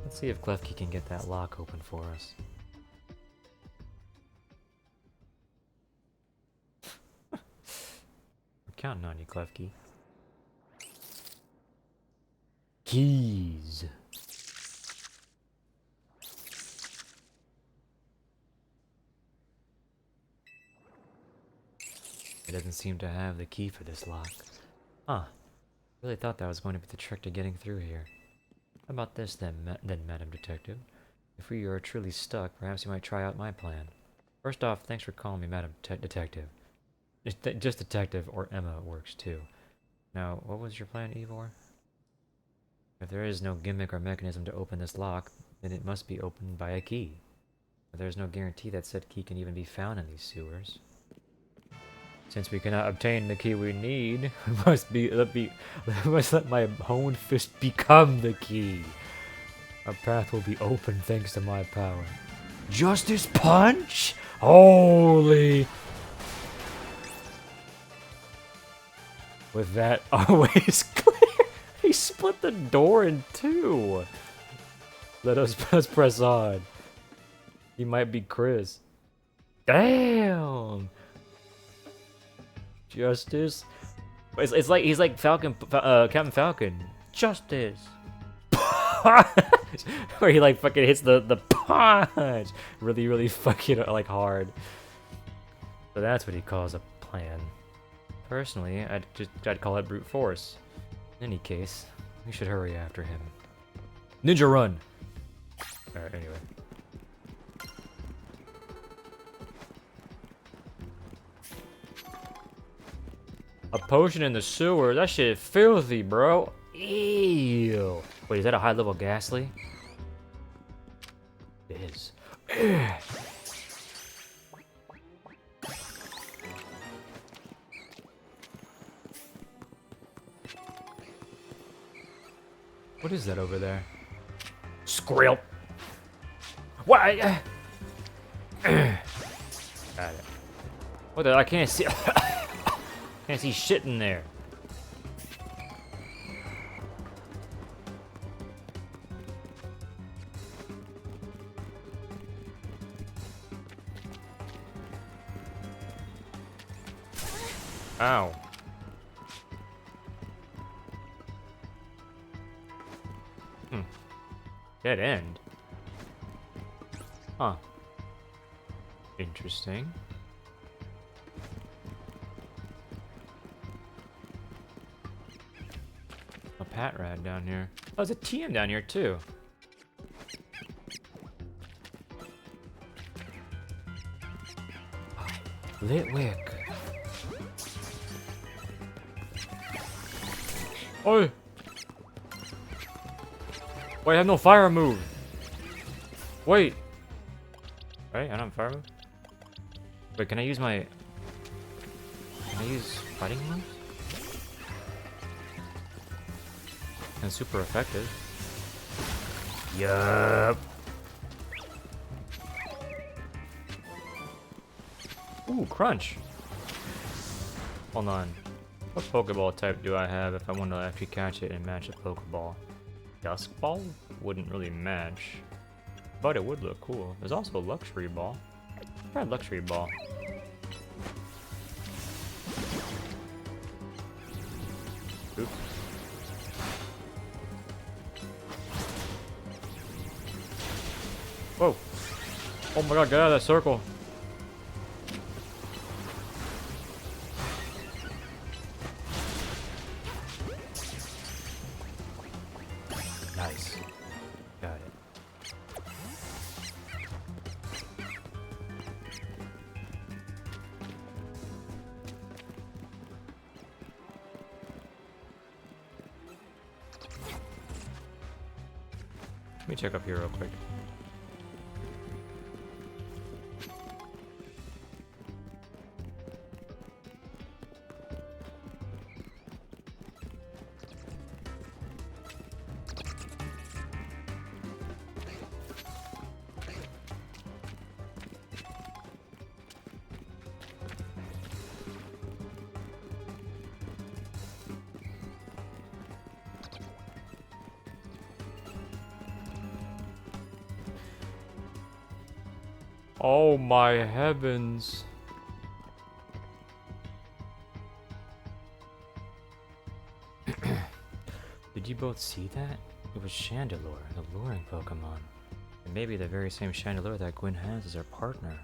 let's see if Klefki can get that lock open for us. We're counting on you, Klefki. Keys. It doesn't seem to have the key for this lock. Huh. Really thought that was going to be the trick to getting through here. How about this then, Madam Detective? If we are truly stuck, perhaps you might try out my plan. First off, thanks for calling me Madam Detective. Just Detective or Emma works too. Now, what was your plan, Ivor? If there is no gimmick or mechanism to open this lock, then it must be opened by a key. But there's no guarantee that said key can even be found in these sewers. Since we cannot obtain the key we need, we must let my honed fist become the key. Our path will be open thanks to my power. Justice Punch? Holy! With that, our way is clear. He split the door in two. Let's press on. He might be Chris. Damn. Justice. It's like he's like Captain Falcon. Justice. Where he like fucking hits the punch really fucking like hard. So that's what he calls a plan. Personally, I'd call it brute force. In any case, we should hurry after him. Ninja run. All right. Anyway. A potion in the sewer? That shit filthy, bro. Ew. Wait, is that a high-level Ghastly? It is. What is that over there? Skrill. Why? Got it. What the? I can't see. Can't see shit in there. Ow. Dead end. Huh. Interesting. A Pat Rad down here. Oh, there's a TM down here too. Litwick. Oi! Wait, I have no fire move. Wait. Right, I don't have fire move. Wait, can I use my... Can I use fighting moves? And super effective. Yup. Ooh, crunch. Hold on. What Pokeball type do I have if I want to actually catch it and match a Pokeball? Dusk Ball? Wouldn't really match. But it would look cool. There's also a Luxury Ball. Try Luxury Ball. Oops. Whoa! Oh my god, get out of that circle! Nice. Got it. Let me check up here real quick. Oh my heavens. Did you both see that? It was Chandelure, the luring Pokemon. It may be the very same Chandelure that Gwen has as her partner.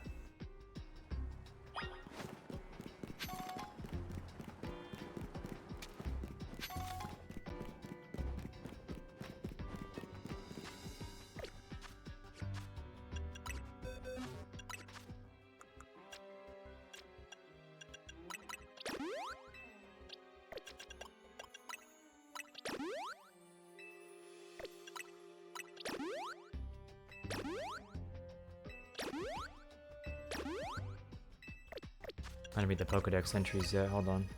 I don't read the Pokedex entries yet, hold on.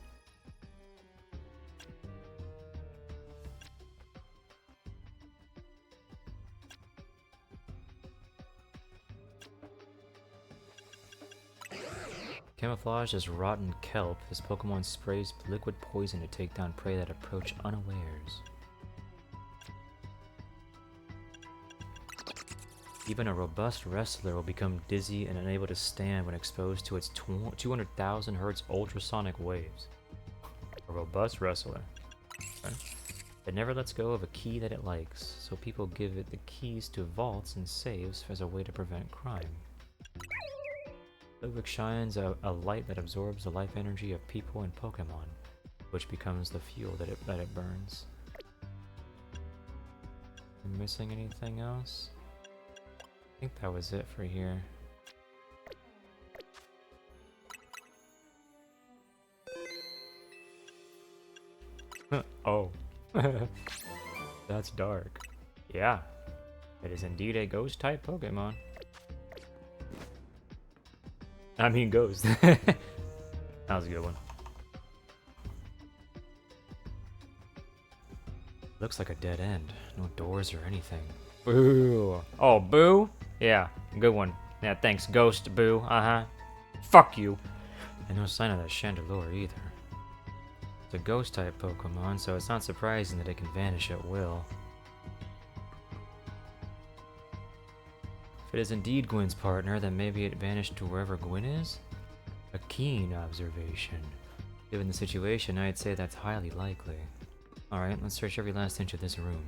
Camouflaged as rotten kelp, his Pokemon sprays liquid poison to take down prey that approach unawares. Even a robust wrestler will become dizzy and unable to stand when exposed to its 200,000 Hz ultrasonic waves. A robust wrestler. Okay. It never lets go of a key that it likes, so people give it the keys to vaults and saves as a way to prevent crime. Ludwig shines a light that absorbs the life energy of people and Pokemon, which becomes the fuel that it burns. Am I missing anything else? I think that was it for here. Oh. That's dark. Yeah. It is indeed a ghost-type Pokemon. I mean ghost. That was a good one. Looks like a dead end. No doors or anything. Boo! Oh, boo? Yeah, good one. Yeah, thanks, Ghost Boo. Uh-huh. Fuck you. And no sign of that Chandelure either. It's a ghost-type Pokemon, so it's not surprising that it can vanish at will. If it is indeed Gwen's partner, then maybe it vanished to wherever Gwen is? A keen observation. Given the situation, I'd say that's highly likely. Alright, let's search every last inch of this room.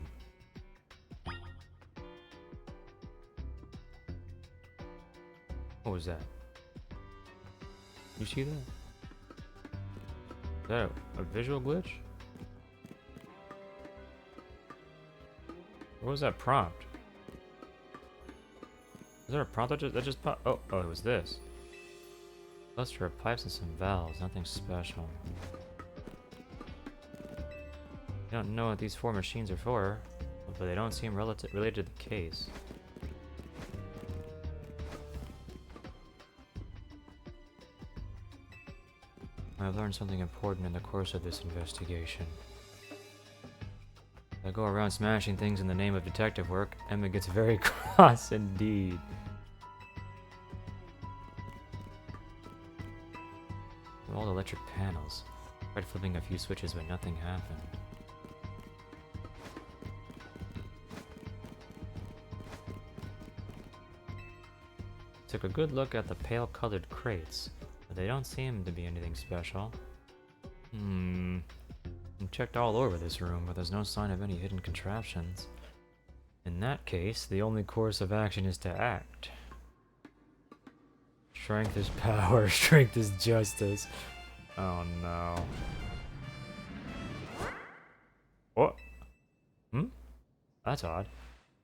What was that? You see that? Is that a visual glitch? What was that prompt? Is there a prompt that just popped? Oh, it was this. Cluster of pipes and some valves, nothing special. I don't know what these 4 machines are for, but they don't seem related to the case. I've learned something important in the course of this investigation. I go around smashing things in the name of detective work, Emma gets very cross indeed. All the electric panels. Tried flipping a few switches, but nothing happened. Took a good look at the pale-colored crates, but they don't seem to be anything special. I've checked all over this room, but there's no sign of any hidden contraptions. In that case, the only course of action is to act. Strength is power, strength is justice. Oh no. What? That's odd.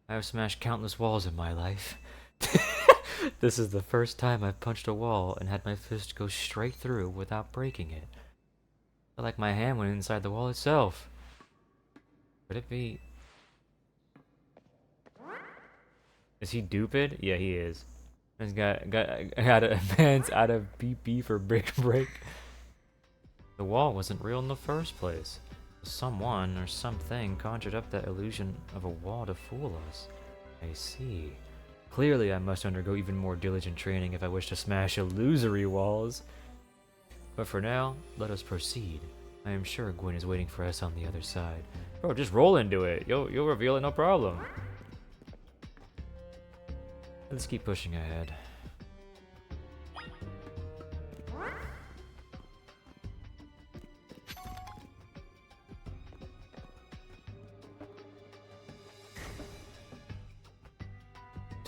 I have smashed countless walls in my life. This is the first time I've punched a wall and had my fist go straight through without breaking it. I felt like my hand went inside the wall itself. Could it be... Is he duped? Yeah, he is. He's got a man's out of BP for break. The wall wasn't real in the first place. Someone or something conjured up that illusion of a wall to fool us. I see. Clearly I must undergo even more diligent training if I wish to smash illusory walls. But for now, let us proceed. I am sure Gwen is waiting for us on the other side. Bro, just roll into it. You'll reveal it, no problem. Let's keep pushing ahead.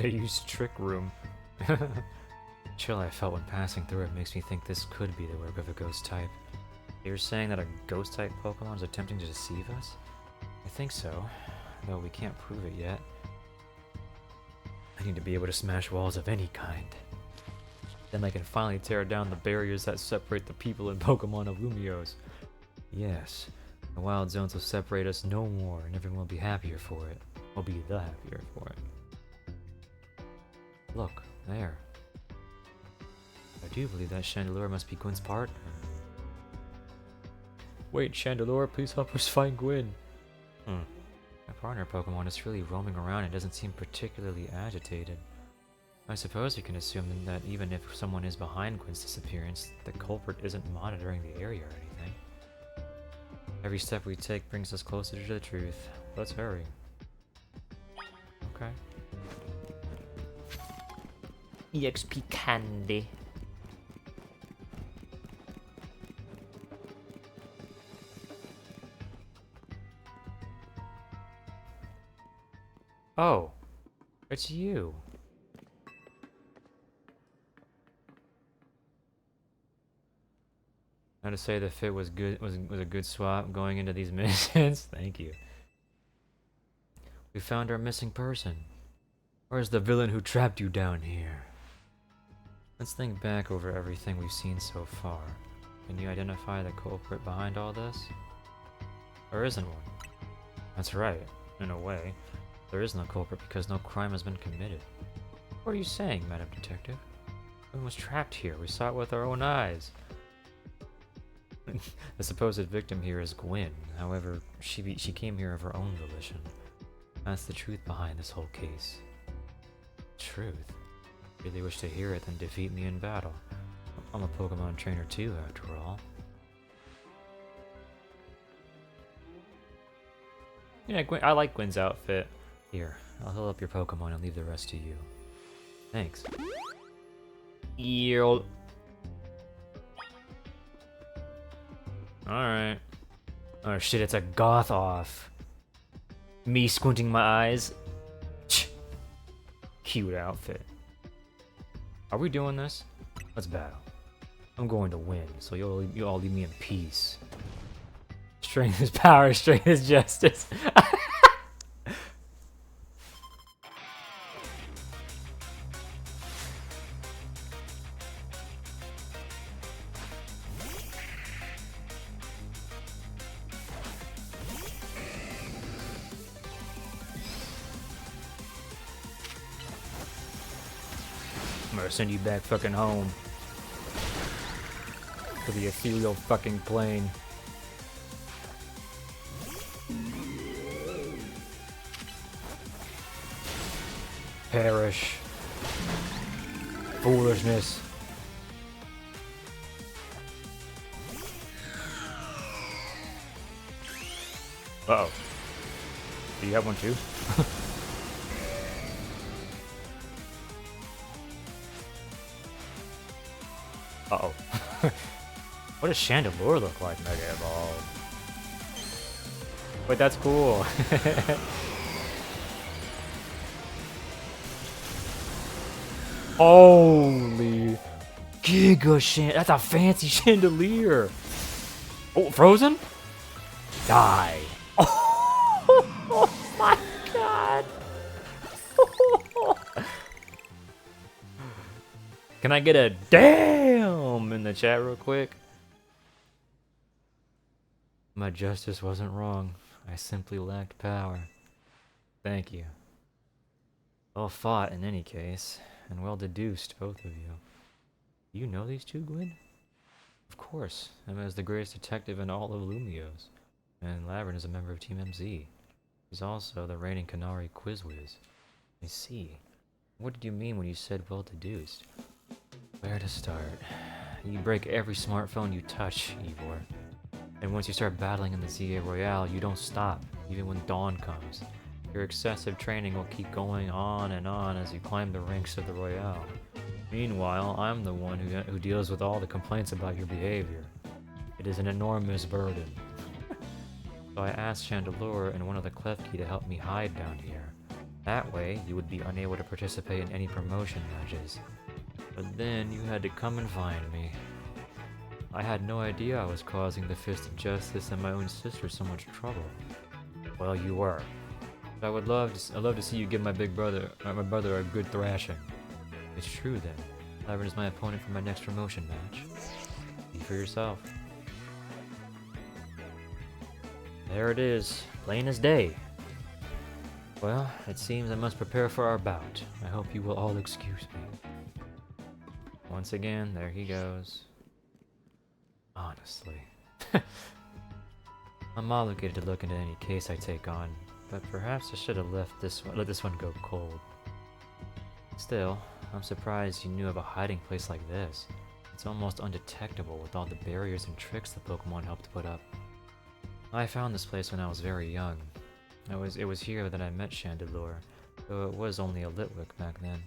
They use Trick Room. Chill I felt when passing through it makes me think this could be the work of a ghost type. You're saying that a ghost type Pokemon is attempting to deceive us? I think so, though we can't prove it yet. I need to be able to smash walls of any kind. Then I can finally tear down the barriers that separate the people and Pokemon of Lumiose. Yes, the wild zones will separate us no more, and everyone will be happier for it. Will be the happier for it. Look, there. I do believe that Chandelure must be Gwen's partner. Wait, Chandelure, please help us find Gwen. My partner Pokemon is really roaming around and doesn't seem particularly agitated. I suppose we can assume that even if someone is behind Gwen's disappearance, the culprit isn't monitoring the area or anything. Every step we take brings us closer to the truth. Let's hurry. Okay. EXP candy. Oh, it's you. Now to say the fit was good was a good swap going into these missions. Thank you. We found our missing person. Where's the villain who trapped you down here? Let's think back over everything we've seen so far. Can you identify the culprit behind all this? There isn't one. That's right, in a way. There is no culprit because no crime has been committed. What are you saying, Madam Detective? Gwen was trapped here. We saw it with our own eyes. The supposed victim here is Gwen. However, she came here of her own volition. That's the truth behind this whole case. Truth? Really wish to hear it, then defeat me in battle. I'm a Pokemon trainer too, after all. Yeah, Gwen, I like Gwen's outfit. Here, I'll heal up your Pokemon and leave the rest to you. Thanks. Yield. Alright. Oh shit, it's a goth off. Me squinting my eyes. Cute outfit. Are we doing this? Let's battle. I'm going to win, so you all leave me in peace. Strength is power, strength is justice. I'm gonna send you back fucking home. To the ethereal fucking plane. Perish. Foolishness. Uh-oh. Do you have one too? Uh-oh. What does Chandelure look like, Mega Evolved? Wait, that's cool. Holy Giga that's a fancy chandelier. Oh, frozen? Die. Oh my god. Can I get a damn in the chat real quick? My justice wasn't wrong. I simply lacked power. Thank you. Well fought in any case, and well deduced, both of you. You know these two, Gwen? Of course. Emma is the greatest detective in all of Lumiose, and Lavren is a member of Team MZ. He's also the reigning Canary Quiz Whiz. I see. What did you mean when you said well deduced? Where to start? You break every smartphone you touch, Ivor. And once you start battling in the ZA Royale, you don't stop, even when dawn comes. Your excessive training will keep going on and on as you climb the ranks of the Royale. Meanwhile, I'm the one who deals with all the complaints about your behavior. It is an enormous burden. So I asked Chandelure and one of the Klefki to help me hide down here. That way, you would be unable to participate in any promotion matches. But then, you had to come and find me. I had no idea I was causing the Fist of Justice and my own sister so much trouble. Well, you were. But I'd love to see you give my brother a good thrashing. It's true then. Lavren is my opponent for my next promotion match. See for yourself. There it is, plain as day. Well, it seems I must prepare for our bout. I hope you will all excuse me. Once again, there he goes. Honestly. I'm obligated to look into any case I take on, but perhaps I should have let this one go cold. Still, I'm surprised you knew of a hiding place like this. It's almost undetectable with all the barriers and tricks the Pokemon helped put up. I found this place when I was very young. It was here that I met Chandelure, though it was only a Litwick back then.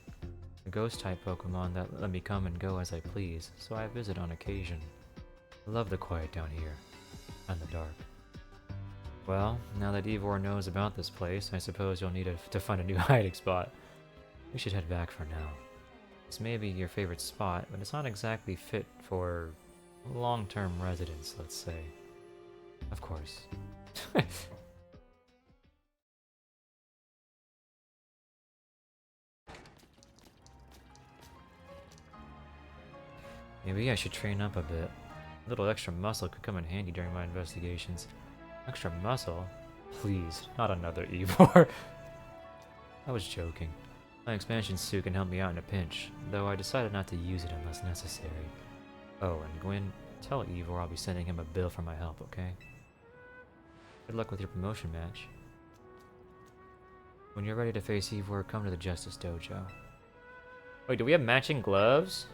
A ghost-type Pokemon that let me come and go as I please, so I visit on occasion. I love the quiet down here, and the dark. Well, now that Ivor knows about this place, I suppose you'll need to find a new hiding spot. We should head back for now. This may be your favorite spot, but it's not exactly fit for long-term residence, let's say. Of course. Maybe I should train up a bit. A little extra muscle could come in handy during my investigations. Extra muscle? Please, not another Ivor. I was joking. My expansion suit can help me out in a pinch, though I decided not to use it unless necessary. Oh, and Gwen, tell Ivor I'll be sending him a bill for my help, okay? Good luck with your promotion match. When you're ready to face Ivor, come to the Justice Dojo. Wait, do we have matching gloves?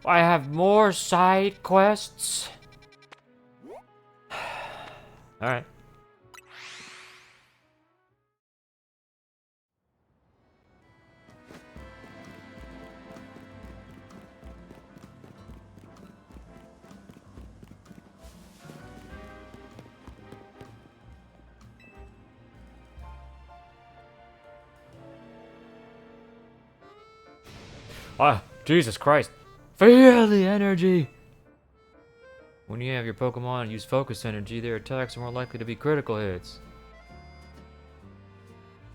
I have more side quests. Alright. Ah, Jesus Christ. Feel the energy! When you have your Pokemon use focus energy, their attacks are more likely to be critical hits.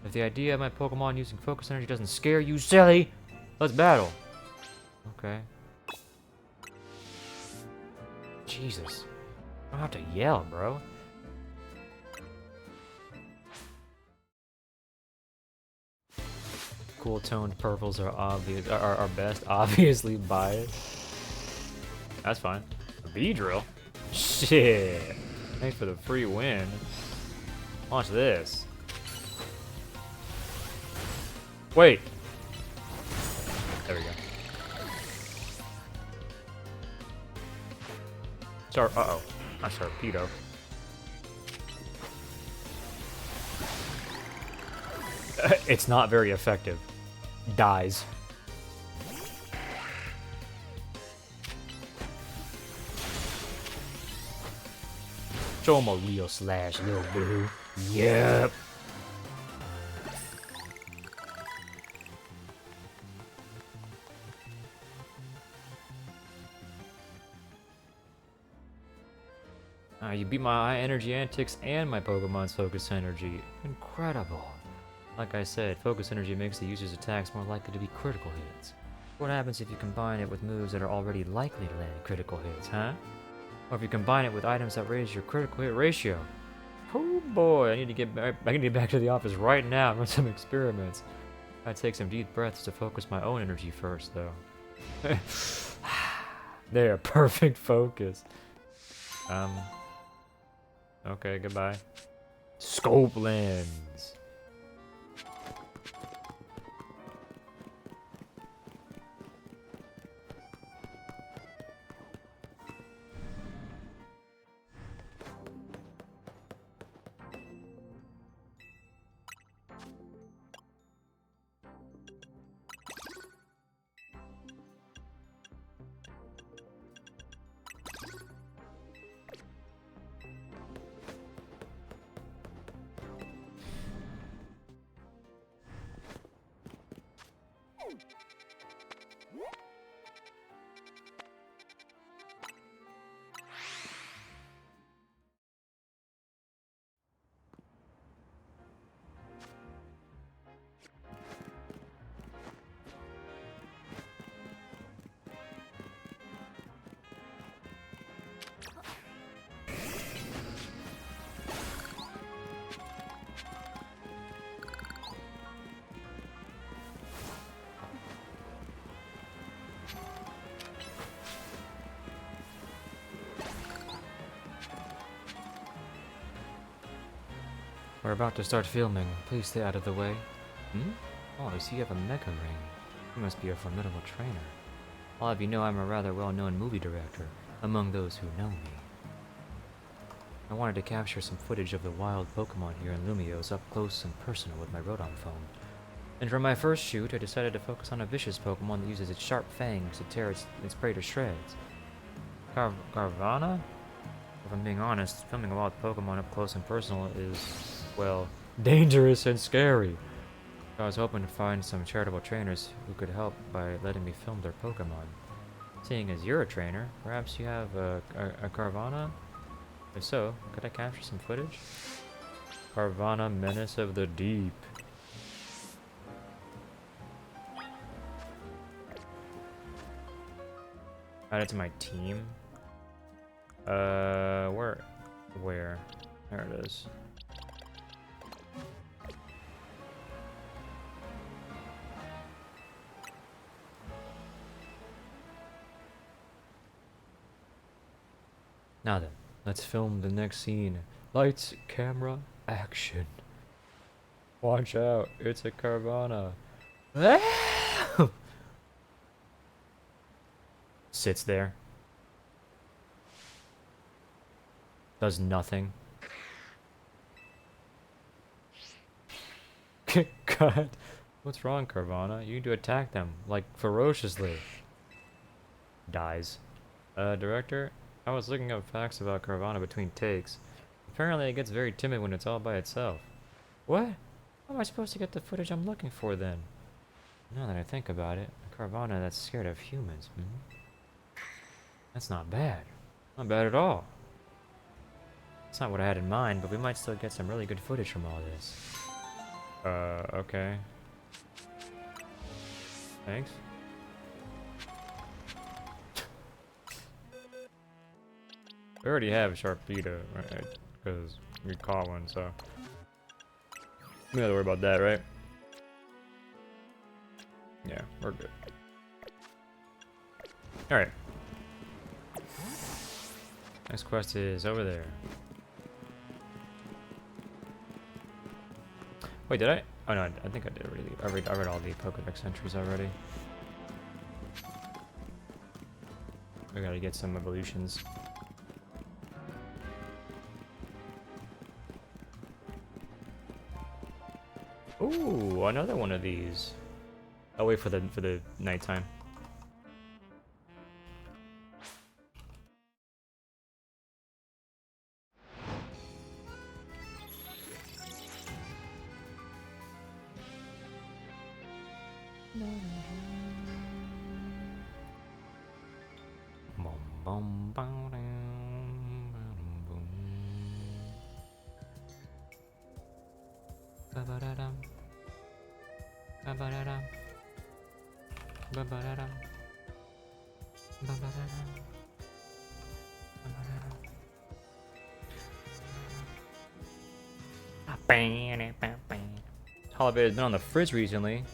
If the idea of my Pokemon using focus energy doesn't scare you, silly, let's battle. Okay. Jesus. I don't have to yell, bro. Cool toned purples are are best, obviously biased. That's fine. Beedrill? Shit. Thanks for the free win. Watch this. Wait. There we go. Uh-oh. Not Sharpedo. It's not very effective. Dies. Show him a real slash, little boo. Yep. You beat my energy antics and my Pokemon's focus energy. Incredible. Like I said, focus energy makes the user's attacks more likely to be critical hits. What happens if you combine it with moves that are already likely to land critical hits, huh? Or if you combine it with items that raise your critical hit ratio. Oh boy, I need to get back to the office right now and run some experiments. I'd take some deep breaths to focus my own energy first, though. There, perfect focus. Okay, goodbye. Scope lens. We're about to start filming. Please stay out of the way. Hmm? Oh, I see you have a mecha ring. You must be a formidable trainer. I'll have you know I'm a rather well-known movie director, among those who know me. I wanted to capture some footage of the wild Pokemon here in Lumiose up close and personal with my Rotom phone. And for my first shoot, I decided to focus on a vicious Pokemon that uses its sharp fangs to tear its prey to shreds. Carvana? If I'm being honest, filming a wild Pokemon up close and personal is, well, dangerous and scary. I was hoping to find some charitable trainers who could help by letting me film their Pokemon. Seeing as you're a trainer, perhaps you have a Carvana? If so, could I capture some footage? Carvana, Menace of the Deep. Add it to my team. Where? There it is. Now then, let's film the next scene. Lights, camera, action. Watch out, it's a Carvana. Sits there. Does nothing. God, what's wrong, Carvana? You need to attack them, like, ferociously. Dies. Director? I was looking up facts about Carvana between takes. Apparently it gets very timid when it's all by itself. What? How am I supposed to get the footage I'm looking for then? Now that I think about it, a Carvana that's scared of humans. That's not bad. Not bad at all. It's not what I had in mind, but we might still get some really good footage from all this. Okay. Thanks. We already have Sharpedo, right? Because we caught one, so we don't have to worry about that, right? Yeah, we're good. Alright. Next quest is over there. Wait, did I? Oh no, I think I did already. I read all the Pokedex entries already. We gotta get some evolutions. Ooh, another one of these. I'll wait for the nighttime. Holiday has been on the frizz recently.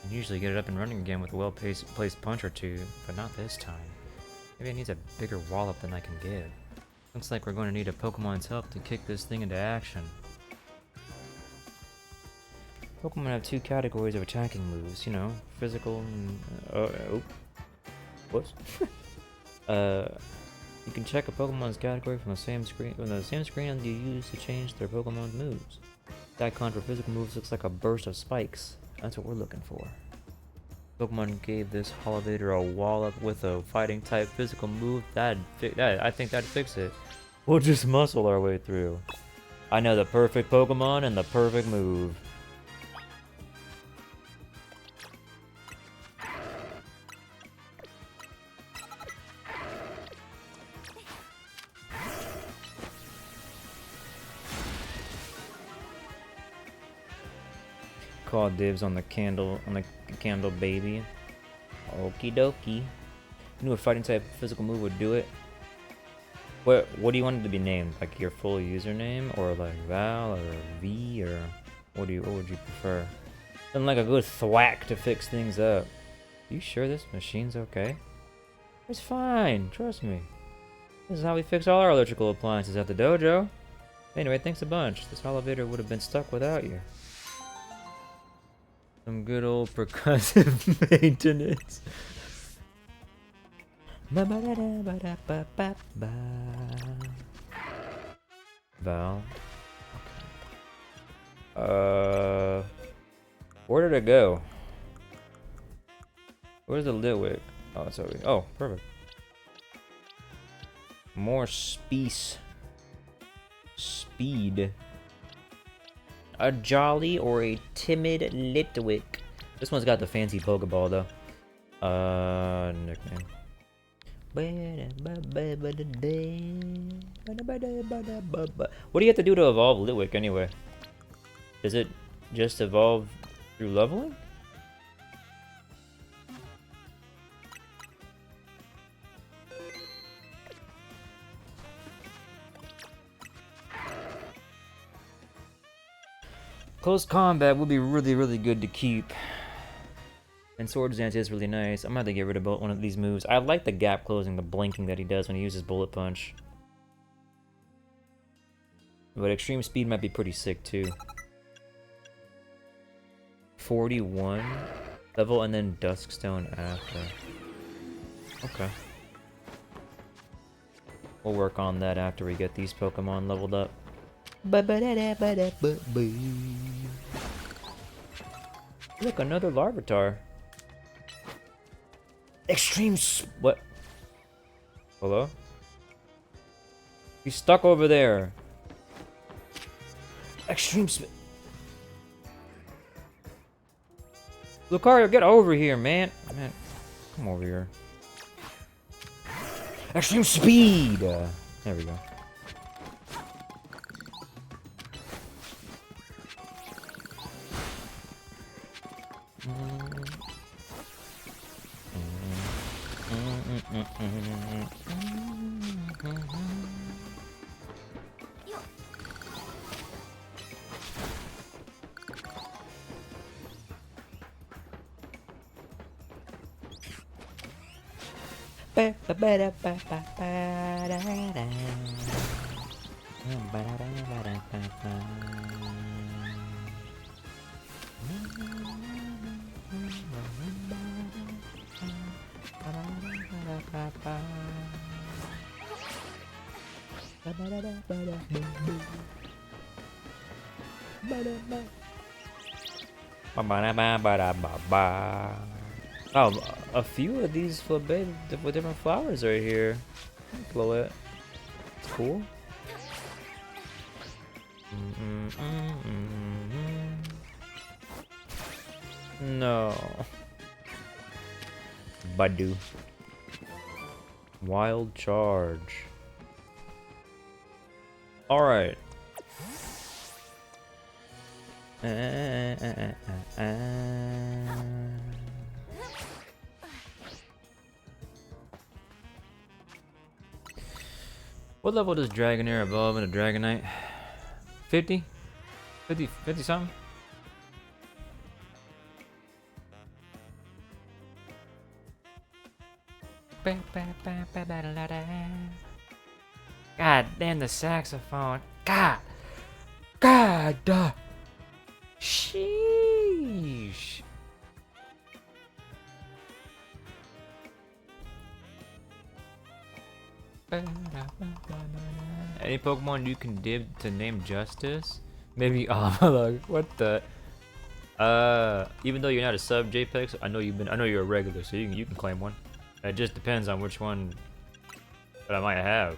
I usually get it up and running again with a well-placed punch or two, but not this time. Maybe it needs a bigger wallop than I can give. Looks like we're going to need a Pokemon's help to kick this thing into action. Pokemon have two categories of attacking moves, you know, physical and... whoops. You can check a Pokemon's category from the same screen you use to change their Pokemon's moves. The icon for physical moves looks like a burst of spikes. That's what we're looking for. Pokemon gave this Holovator a wallop with a fighting type physical move. I think that'd fix it. We'll just muscle our way through. I know the perfect Pokemon and the perfect move. Call dibs on the candle baby. Okie dokie. You knew a fighting type physical move would do it. What do you want it to be named? Like your full username, or like Val, or V, or what would you prefer? Something like a good thwack to fix things up. You sure this machine's okay? It's fine, trust me. This is how we fix all our electrical appliances at the dojo. Anyway, thanks a bunch. This elevator would have been stuck without you. Some good old percussive maintenance. Val. Where did it go? Where's the Litwick? Oh, it's over here. Oh, perfect. More speed. A jolly or a timid Litwick. This one's got the fancy Pokeball though. Nickname. What do you have to do to evolve Litwick anyway? Does it just evolve through leveling? Close combat would be really good to keep. And Swords Dance is really nice. I'm gonna have to get rid of one of these moves. I like the gap closing, the blinking that he does when he uses Bullet Punch. But Extreme Speed might be pretty sick too. 41 level and then Duskstone after. Okay. We'll work on that after we get these Pokemon leveled up. Look, another Larvitar. What? Hello? He's stuck over there. Lucario, get over here, man. Man, come over here. Extreme Speed! There we go. Oh, a few of these Flabé with different flowers right here. Floette. It's cool. No. Badu. Wild Charge. Alright. What level does Dragonair evolve into Dragonite? 50? 50 something? God damn the saxophone. God. Sheesh. Any Pokemon you can dib to name Justice? Maybe Avalugg. What the? Even though you're not a sub JPEG, I know you're a regular, so you can claim one. It just depends on which one that I might have.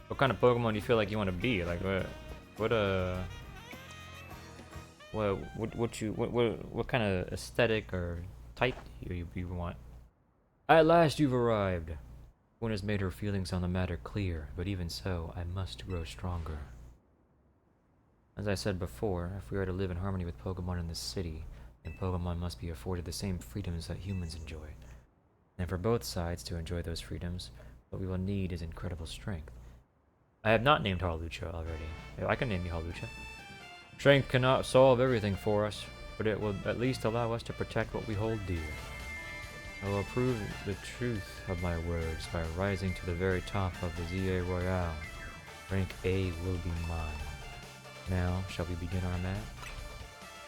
What kind of Pokemon do you feel like you want to be? Like what kind of aesthetic or type you want? At last you've arrived. One has made her feelings on the matter clear, but even so, I must grow stronger. As I said before, if we are to live in harmony with Pokemon in this city, then Pokemon must be afforded the same freedoms that humans enjoy. And for both sides to enjoy those freedoms, what we will need is incredible strength. I have not named Hawlucha already. I can name you Hawlucha. Strength cannot solve everything for us, but it will at least allow us to protect what we hold dear. I will prove the truth of my words by rising to the very top of the ZA Royale. Rank A will be mine. Now, shall we begin our match?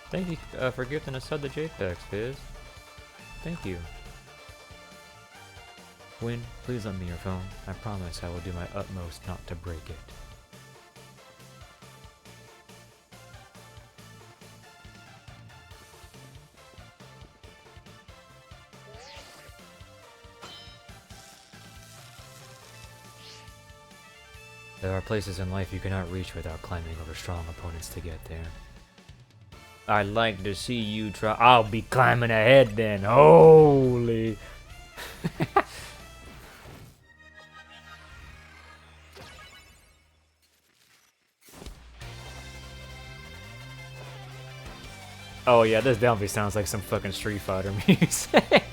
Thank you for gifting us sub the JPEGs, Fizz. Thank you. Win, please lend me your phone. I promise I will do my utmost not to break it. There are places in life you cannot reach without climbing over strong opponents to get there. I'd like to see you try. I'll be climbing ahead then. Holy. Oh yeah, this definitely sounds like some fucking Street Fighter music.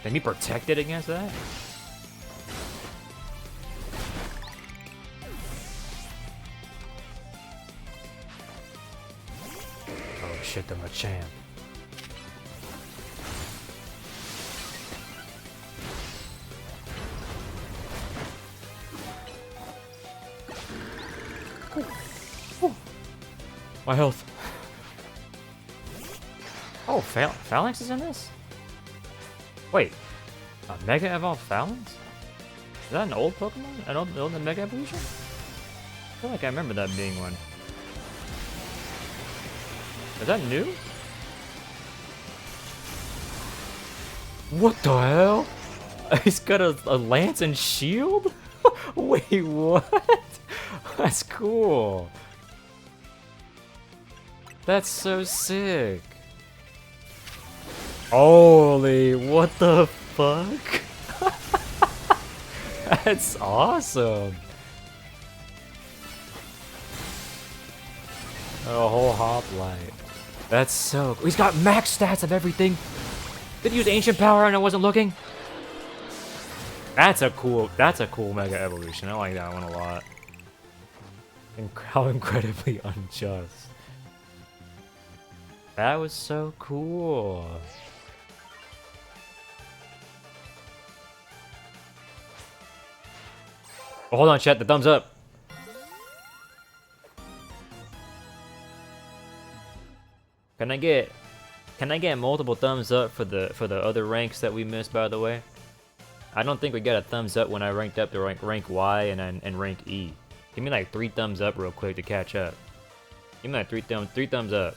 Can he protect it against that? Oh shit, the Machamp. My health. Oh, Phalanx is in this? Wait, a Mega Evolved Phalanx? Is that an old Pokemon? An old Mega Evolution? I feel like I remember that being one. Is that new? What the hell? He's got a lance and shield? Wait, what? That's cool. That's so sick. Holy, what the fuck? That's awesome. A whole hoplite. That's so cool. He's got max stats of everything. Did he use ancient power and I wasn't looking? That's a cool Mega Evolution. I like that one a lot. How incredibly unjust. That was so cool. Oh, hold on, chat. The thumbs up. Can I get multiple thumbs up for the other ranks that we missed, by the way? I don't think we got a thumbs up when I ranked up to rank Y and rank E. Give me like 3 thumbs up real quick to catch up. Give me like 3 thumbs up.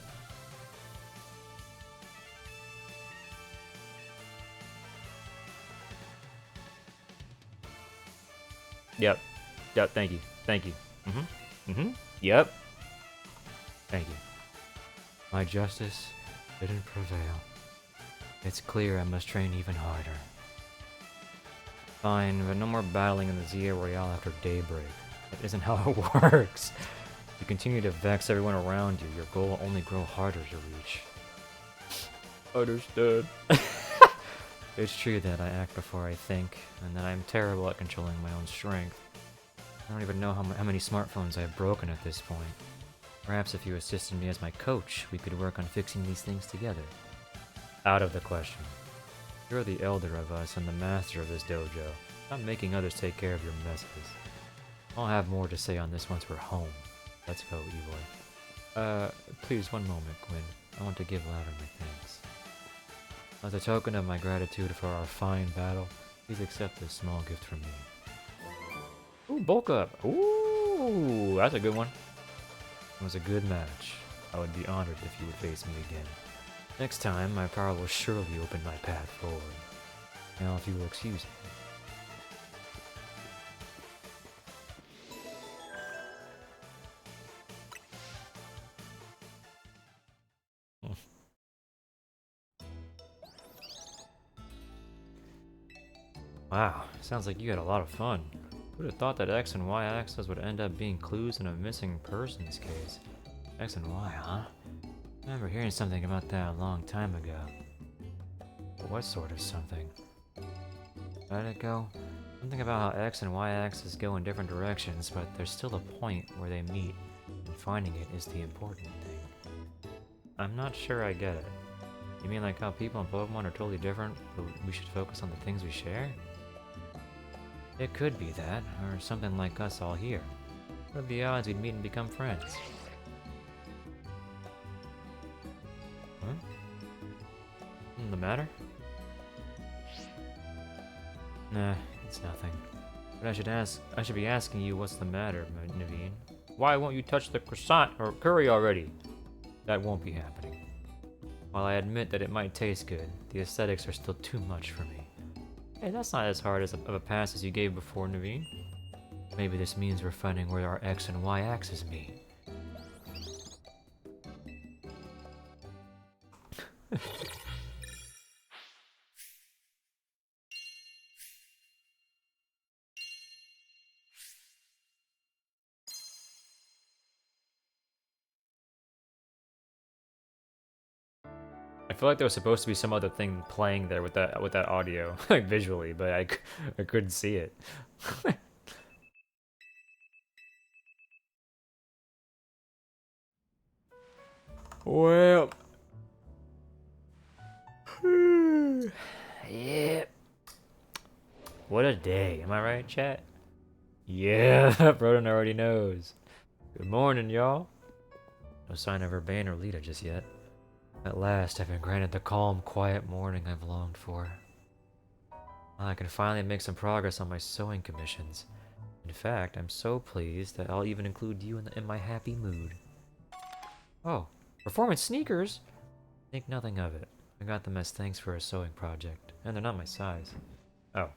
Yep. Yep, thank you. Thank you. Yep. Thank you. My justice didn't prevail. It's clear I must train even harder. Fine, but no more battling in the Zia Royale after daybreak. That isn't how it works. If you continue to vex everyone around you, your goal will only grow harder to reach. Understood. It's true that I act before I think, and that I'm terrible at controlling my own strength. I don't even know how many smartphones I have broken at this point. Perhaps if you assisted me as my coach, we could work on fixing these things together. Out of the question. You're the elder of us and the master of this dojo. Stop making others take care of your messes. I'll have more to say on this once we're home. Let's go, Evoy. Please, one moment, Quinn. I want to give Lavren my thanks. As a token of my gratitude for our fine battle, please accept this small gift from me. Ooh, bulk up. Ooh, that's a good one. It was a good match. I would be honored if you would face me again. Next time, my power will surely open my path forward. Now, if you will excuse me. Wow, sounds like you had a lot of fun. Who'd have thought that X and Y axes would end up being clues in a missing persons case? X and Y, huh? I remember hearing something about that a long time ago. What sort of something? Let it go? Something about how X and Y axes go in different directions, but there's still a point where they meet, and finding it is the important thing. I'm not sure I get it. You mean like how people and Pokemon are totally different, but we should focus on the things we share? It could be that, or something like us all here. What are the odds we'd meet and become friends? Huh? The matter? Nah, it's nothing. But I should be asking you what's the matter, Naveen. Why won't you touch the croissant or curry already? That won't be happening. While I admit that it might taste good, the aesthetics are still too much for me. Hey, that's not as hard of a pass as you gave before, Naveen. Maybe this means we're finding where our X and Y axes meet. I feel like there was supposed to be some other thing playing there with that audio, like visually, but I couldn't see it. Well, yeah. What a day, am I right, chat? Yeah, Broden already knows. Good morning, y'all. No sign of Urbane or Lita just yet. At last, I've been granted the calm, quiet morning I've longed for. I can finally make some progress on my sewing commissions. In fact, I'm so pleased that I'll even include you in my happy mood. Oh, performance sneakers? Think nothing of it. I got them as thanks for a sewing project, and they're not my size. Oh.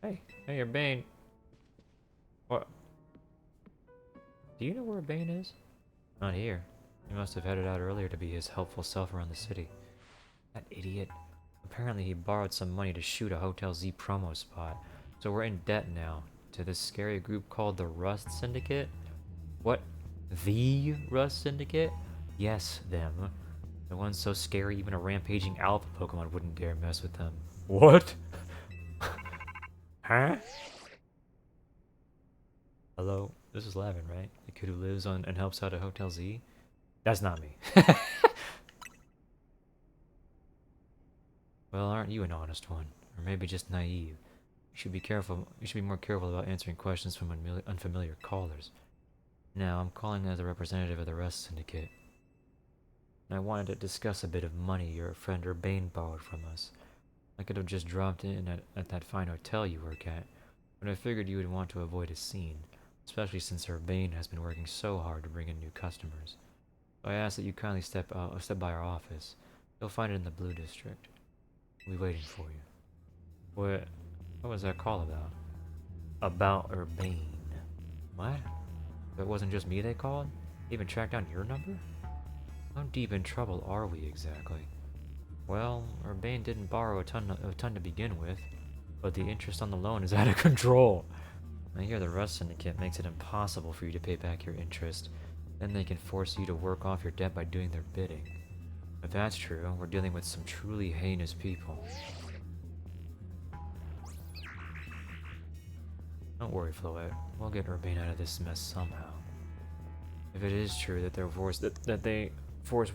Hey, Urbane. What? Do you know where Urbane is? Not here. He must have headed out earlier to be his helpful self around the city. That idiot. Apparently he borrowed some money to shoot a Hotel Z promo spot, so we're in debt now to this scary group called the Rust Syndicate. What? The Rust Syndicate? Yes, them. The ones so scary even a rampaging alpha Pokemon wouldn't dare mess with them. What? Huh? Hello, this is Lavren, right? The kid who lives on and helps out at Hotel Z? That's not me. Well, aren't you an honest one? Or maybe just naive? You should be careful. You should be more careful about answering questions from unfamiliar callers. Now, I'm calling as a representative of the Rust Syndicate. And I wanted to discuss a bit of money your friend Urbane borrowed from us. I could have just dropped in at that fine hotel you work at, but I figured you would want to avoid a scene, especially since Urbane has been working so hard to bring in new customers. So I ask that you kindly step by our office. You'll find it in the Blue District. We'll be waiting for you. What was that call about? About Urbane. What? It wasn't just me they called? They even tracked down your number? How deep in trouble are we exactly? Well, Urbane didn't borrow a ton to begin with, but the interest on the loan is out of control. I hear the Rust Syndicate makes it impossible for you to pay back your interest. Then they can force you to work off your debt by doing their bidding. If that's true, we're dealing with some truly heinous people. Don't worry, Floette. We'll get Urbane out of this mess somehow. If it is true that they force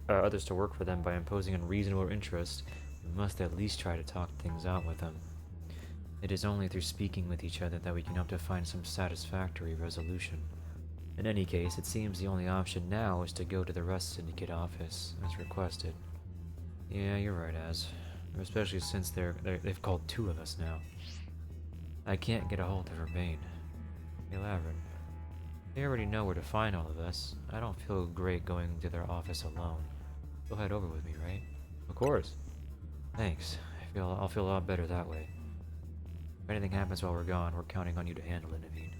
others to work for them by imposing unreasonable interest, we must at least try to talk things out with them. It is only through speaking with each other that we can hope to find some satisfactory resolution. In any case, it seems the only option now is to go to the Rust Syndicate office, as requested. Yeah, you're right, Az. Especially since they've called 2 of us now. I can't get a hold of Urbane. Hey, Lavren. They already know where to find all of us. I don't feel great going to their office alone. You'll head over with me, right? Of course. Thanks. I'll feel a lot better that way. If anything happens while we're gone, we're counting on you to handle it, Naveen.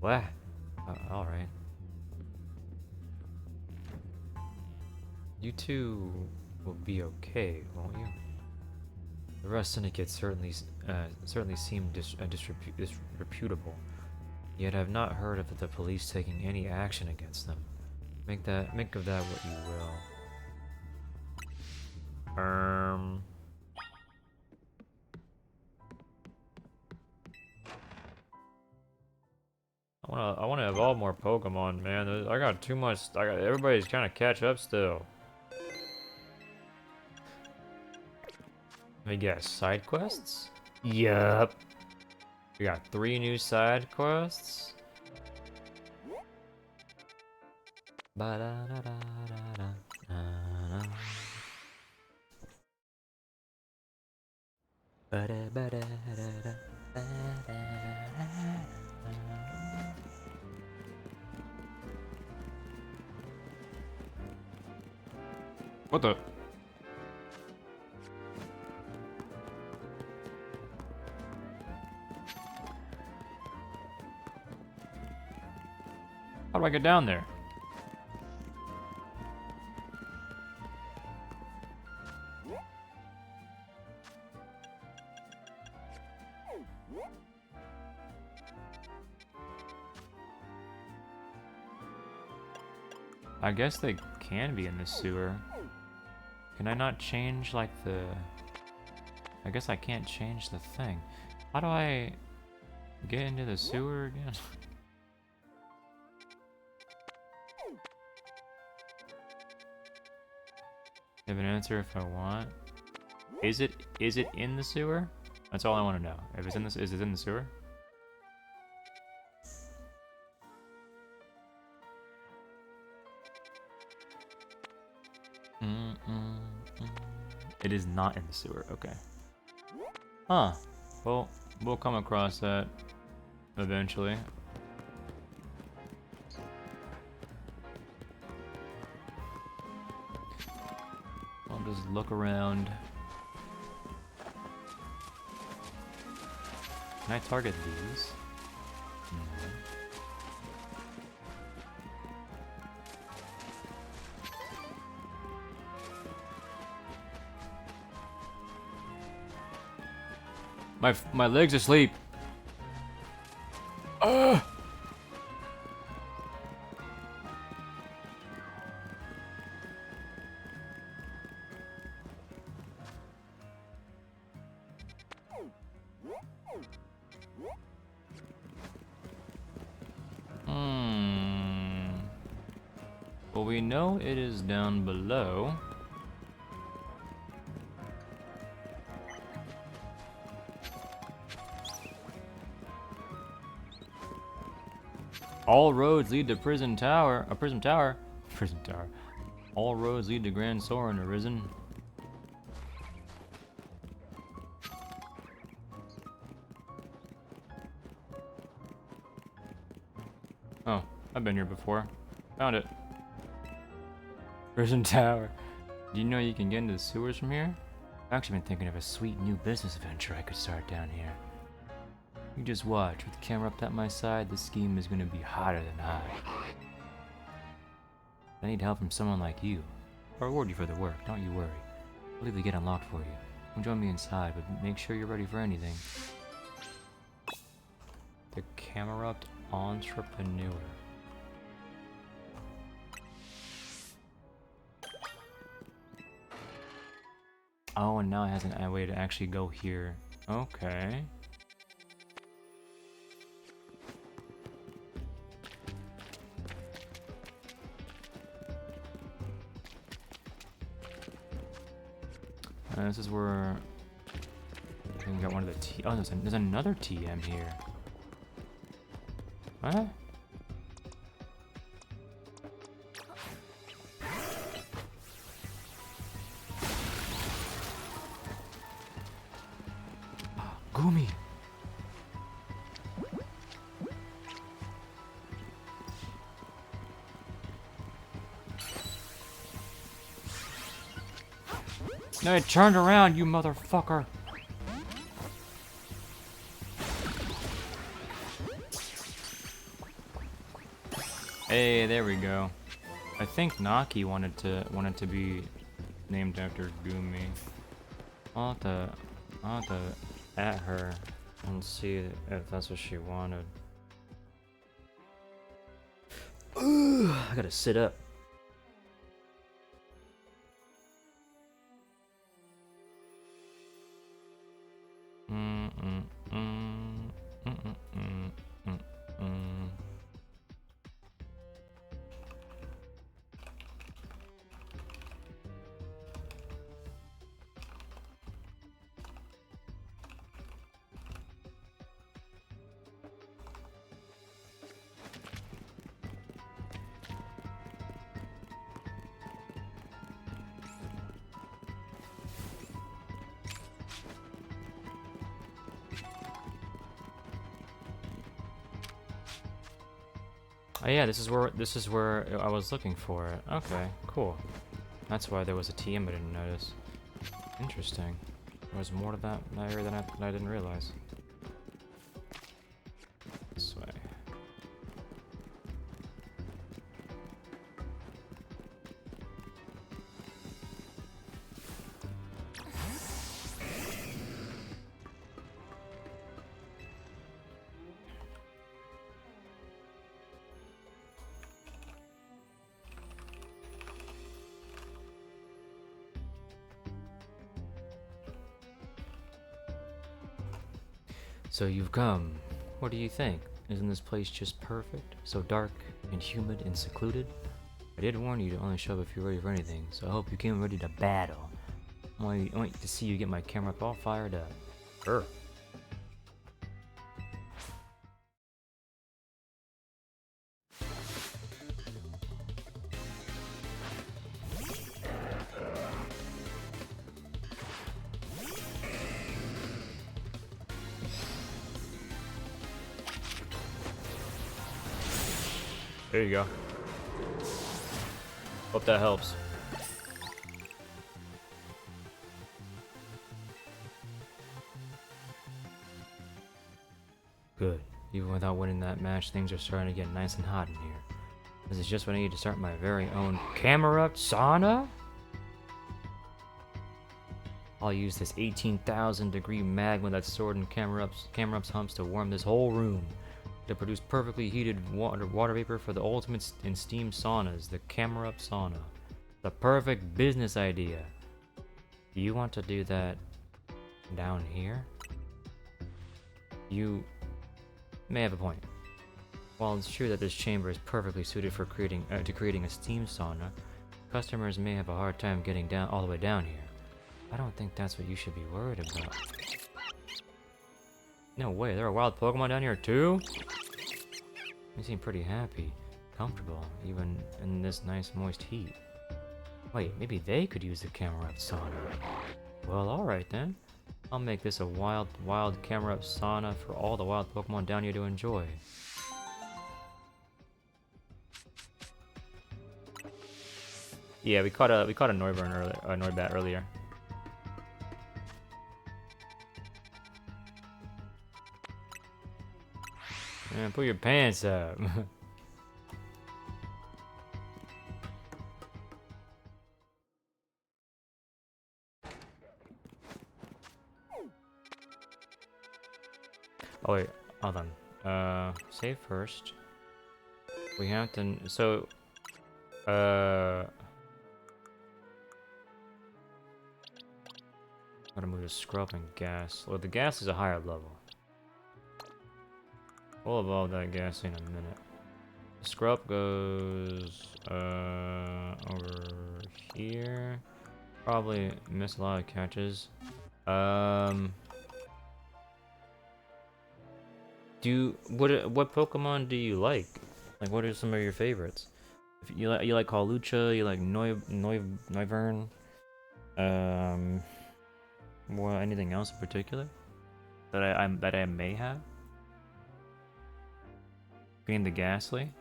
What? Alright. You two will be okay, won't you? The Rust Syndicate certainly seem disreputable, yet I've not heard of the police taking any action against them. Make of that what you will. I wanna evolve more Pokemon, man. I got too much. Everybody's trying to catch up still. Let me guess, side quests? Yup. We got 3 new side quests. Ba-da-da-da-da-da. Ba-da-ba-da-da-da. Ba-da-da-da-da. What the? How do I get down there? I guess they can be in the sewer. Can I not change, like, the... I guess I can't change the thing. How do I get into the sewer again? Have an answer if I want. Is it in the sewer? That's all I want to know. If it's in this, is it in the sewer? It is not in the sewer. Okay. Huh. Well, we'll come across that eventually. I'll just look around. Can I target these? No. My leg's asleep. Ugh! Well, we know it is down below. All roads lead to Prison Tower. Prison Tower. Prison Tower. All roads lead to Grand Soren Arisen. Oh, I've been here before. Found it. Prison Tower. Do you know you can get into the sewers from here? I've actually been thinking of a sweet new business venture I could start down here. You just watch. With the camera up at my side, the scheme is going to be hotter than hot. I need help from someone like you. I'll reward you for the work, don't you worry. I'll leave the gate unlocked for you. Come join me inside, but make sure you're ready for anything. The camera-upped entrepreneur. Oh, and now it has a way to actually go here. Okay. This is where I think we got one of the T. Oh, there's another TM here. What? Gumi. No, it turned around, you motherfucker. Hey, there we go. I think Naki wanted to be named after Gumi. I'll have to at her and see if that's what she wanted. Ooh, I gotta sit up. Oh yeah, this is where I was looking for it. Okay, cool. That's why there was a TM I didn't notice. Interesting. There was more to that area than I didn't realize. This way. So you've come. What do you think? Isn't this place just perfect? So dark and humid and secluded? I did warn you to only show up if you're ready for anything, so I hope you came ready to battle. I want to see you get my camera up all fired up. Sure. There you go. Hope that helps. Good. Even without winning that match, things are starting to get nice and hot in here. This is just when I need to start my very own camera sauna? I'll use this 18,000 degree magma that's stored in camera ups humps to warm this whole room. To produce perfectly heated water vapor for the ultimate in steam saunas, the camera up sauna. The perfect business idea. Do you want to do that down here? You may have a point. While it's true that this chamber is perfectly suited for creating a steam sauna, customers may have a hard time getting down all the way down here. I don't think that's what you should be worried about. No way, there are wild Pokemon down here too? You seem pretty happy, comfortable, even in this nice moist heat. Wait, maybe they could use the camera up sauna. Well, alright then. I'll make this a wild camera up sauna for all the wild Pokemon down here to enjoy. Yeah, we caught a Noibat earlier. Man, put your pants up. Oh wait, hold on. Save first. We have to. So, gotta move the scrub and gas. Well, the gas is a higher level. We'll evolve that gas in a minute. The scrub goes over here. Probably miss a lot of catches. What Pokemon do you like? Like, what are some of your favorites? If you like Hawlucha, you like Lavren. Well, anything else in particular that I may have? Being the Ghastly.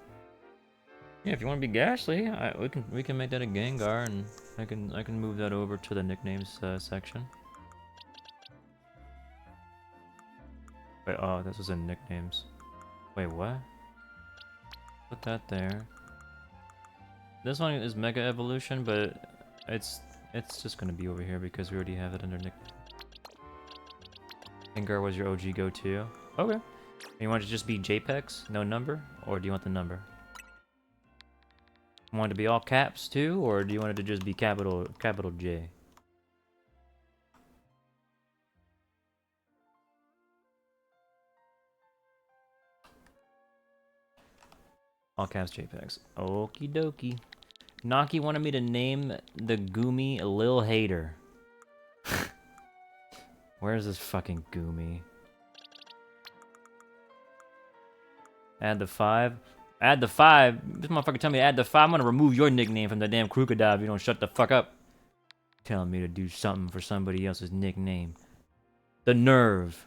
Yeah, if you want to be Ghastly, we can make that a Gengar, and I can move that over to the nicknames section. Wait, oh, this was in nicknames. Wait, what? Put that there. This one is Mega Evolution, but it's just gonna be over here because we already have it under nick. Gengar was your OG go-to. Okay. You want it to just be JPEGs, no number, or do you want the number? You want it to be all caps too, or do you want it to just be capital J? All caps JPEGs. Okie dokie. Naki wanted me to name the Goomy Lil Hater. Where's this fucking Goomy? Add the 5. Add the 5. This motherfucker tell me to add the 5. I'm gonna remove your nickname from the damn crocodile if you don't shut the fuck up. Telling me to do something for somebody else's nickname. The nerve.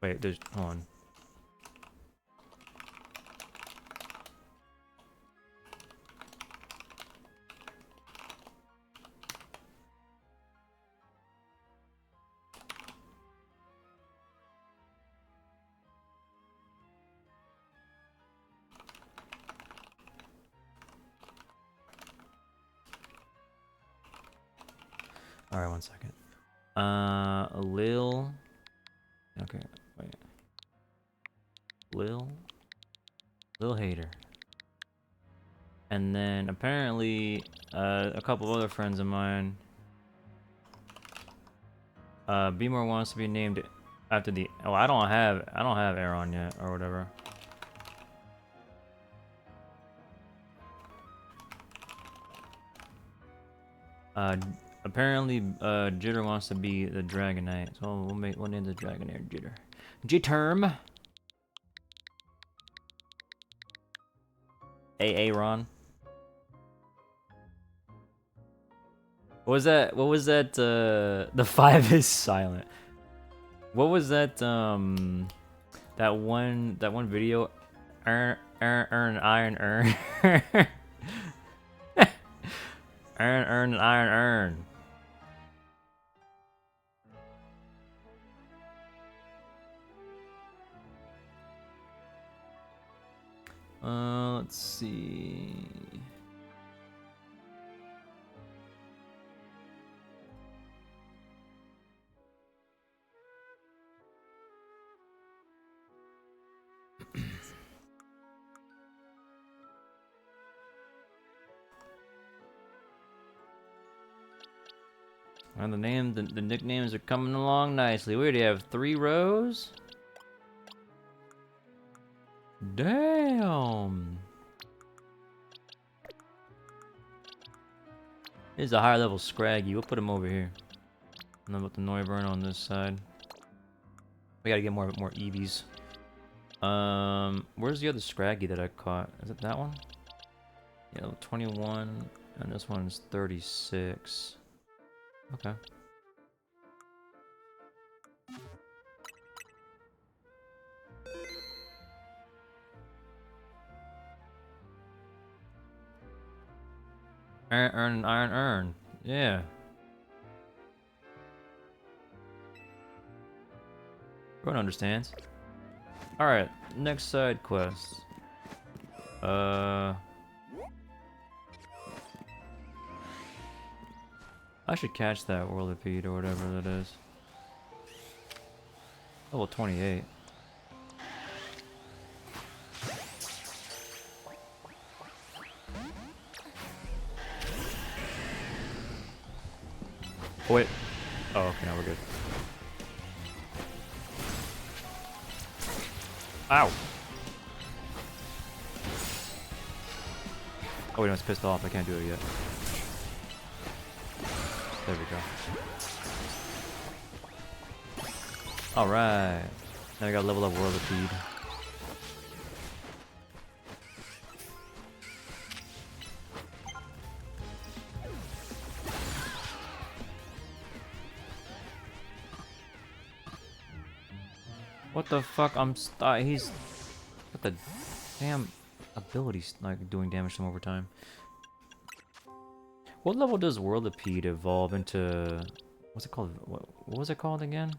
Wait, there's... Hold on. Alright, 1 second. Lil... Okay, wait. Lil Hater. And then apparently a couple of other friends of mine. B-More wants to be named after the... Oh, I don't have Aaron yet or whatever. Apparently Jitter wants to be the Dragonite, so we'll name the Dragonair Jitter. Jitterm. Aaron. What was that? What was that? The 5 is silent. What was that? That one video. Earn iron earn. earn iron earn. Let's see. And the nicknames are coming along nicely. We already have 3 rows. Damn. Here's a higher level Scraggy. We'll put him over here. And then with the Noivern on this side. We gotta get more EVs. Where's the other Scraggy that I caught? Is it that one? Yeah, 21, and this one's 36. Okay. Earn. Yeah. Everyone understands. Alright, next side quest. I should catch that Whirlipede or whatever that is. Level 28. Oh, wait. Oh, okay, now we're good. Ow! Oh wait, no, it's pissed off. I can't do it yet. There we go. Alright. Now we gotta level up Whirlipede. What the fuck? He's... What the damn abilities like doing damage to him over time. What level does Whirlipede evolve into? What's it called? What was it called again?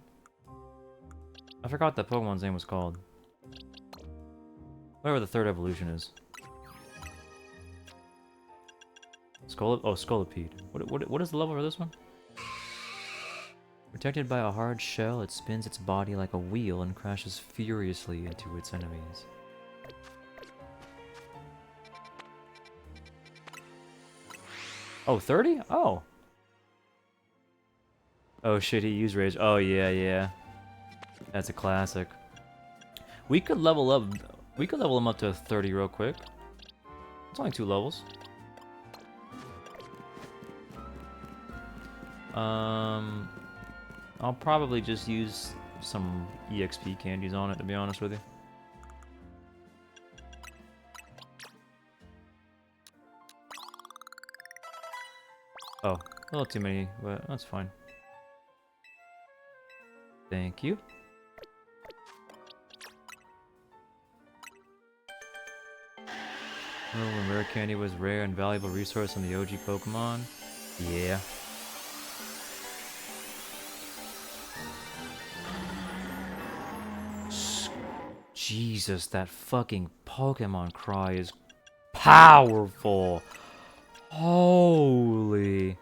I forgot that Pokemon's name was called. Whatever the 3rd evolution is. Scolipede. What is the level for this one? Protected by a hard shell, it spins its body like a wheel and crashes furiously into its enemies. Oh, 30? Oh. Oh shit, he used Rage. Oh yeah. That's a classic. We could level him up to 30 real quick. It's only 2 levels. I'll probably just use some EXP candies on it, to be honest with you. Oh, a little too many, but that's fine. Thank you. Remember when rare candy was rare and valuable resource in the OG Pokemon? Yeah. Jesus, that fucking Pokemon cry is powerful. Holy.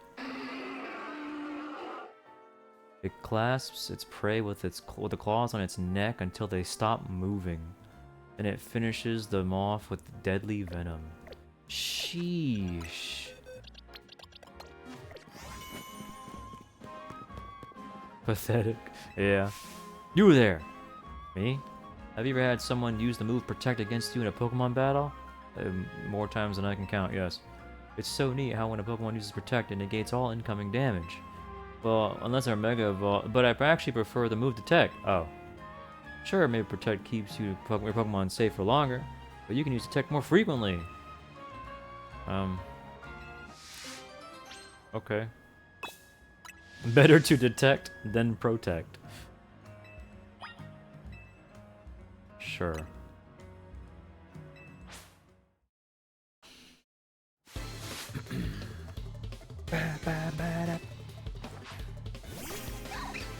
It clasps its prey with the claws on its neck until they stop moving. And it finishes them off with deadly venom. Sheesh. Pathetic. Yeah. You there! Me? Have you ever had someone use the move Protect against you in a Pokemon battle? More times than I can count, yes. It's so neat how when a Pokemon uses Protect, it negates all incoming damage. Well, unless they're Mega Evolved, but I actually prefer the move Detect. Oh. Sure, maybe Protect keeps your Pokemon safe for longer, but you can use Detect more frequently. Okay. Better to detect than protect. Sure.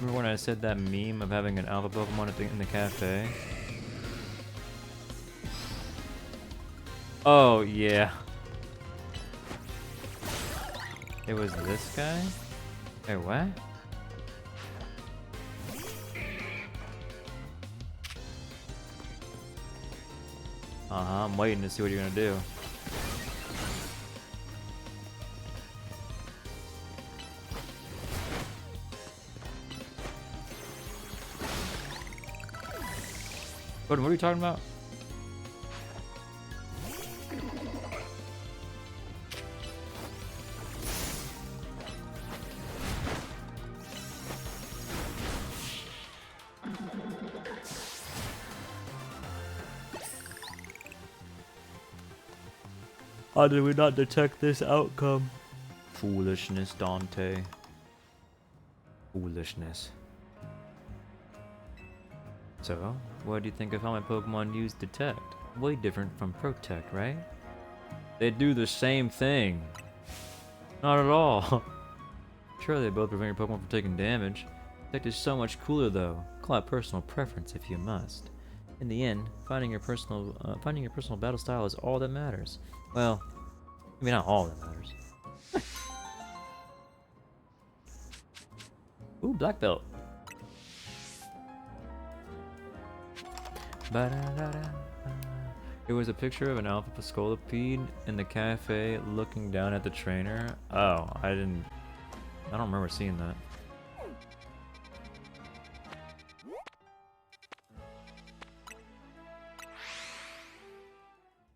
Remember when I said that meme of having an alpha Pokemon in the cafe? Oh, yeah. It was this guy? Wait, what? I'm waiting to see what you're gonna do. What are you talking about? How did we not detect this outcome? Foolishness, Dante. Foolishness. So, what do you think of how my Pokemon use Detect? Way different from Protect, right? They do the same thing. Not at all. Sure, they both prevent your Pokemon from taking damage. Detect is so much cooler though. Call it personal preference if you must. In the end, finding your personal battle style is all that matters. Well, I mean not all that matters. Ooh, black belt. It was a picture of an Alpha Pascolipede in the cafe looking down at the trainer. Oh, I don't remember seeing that.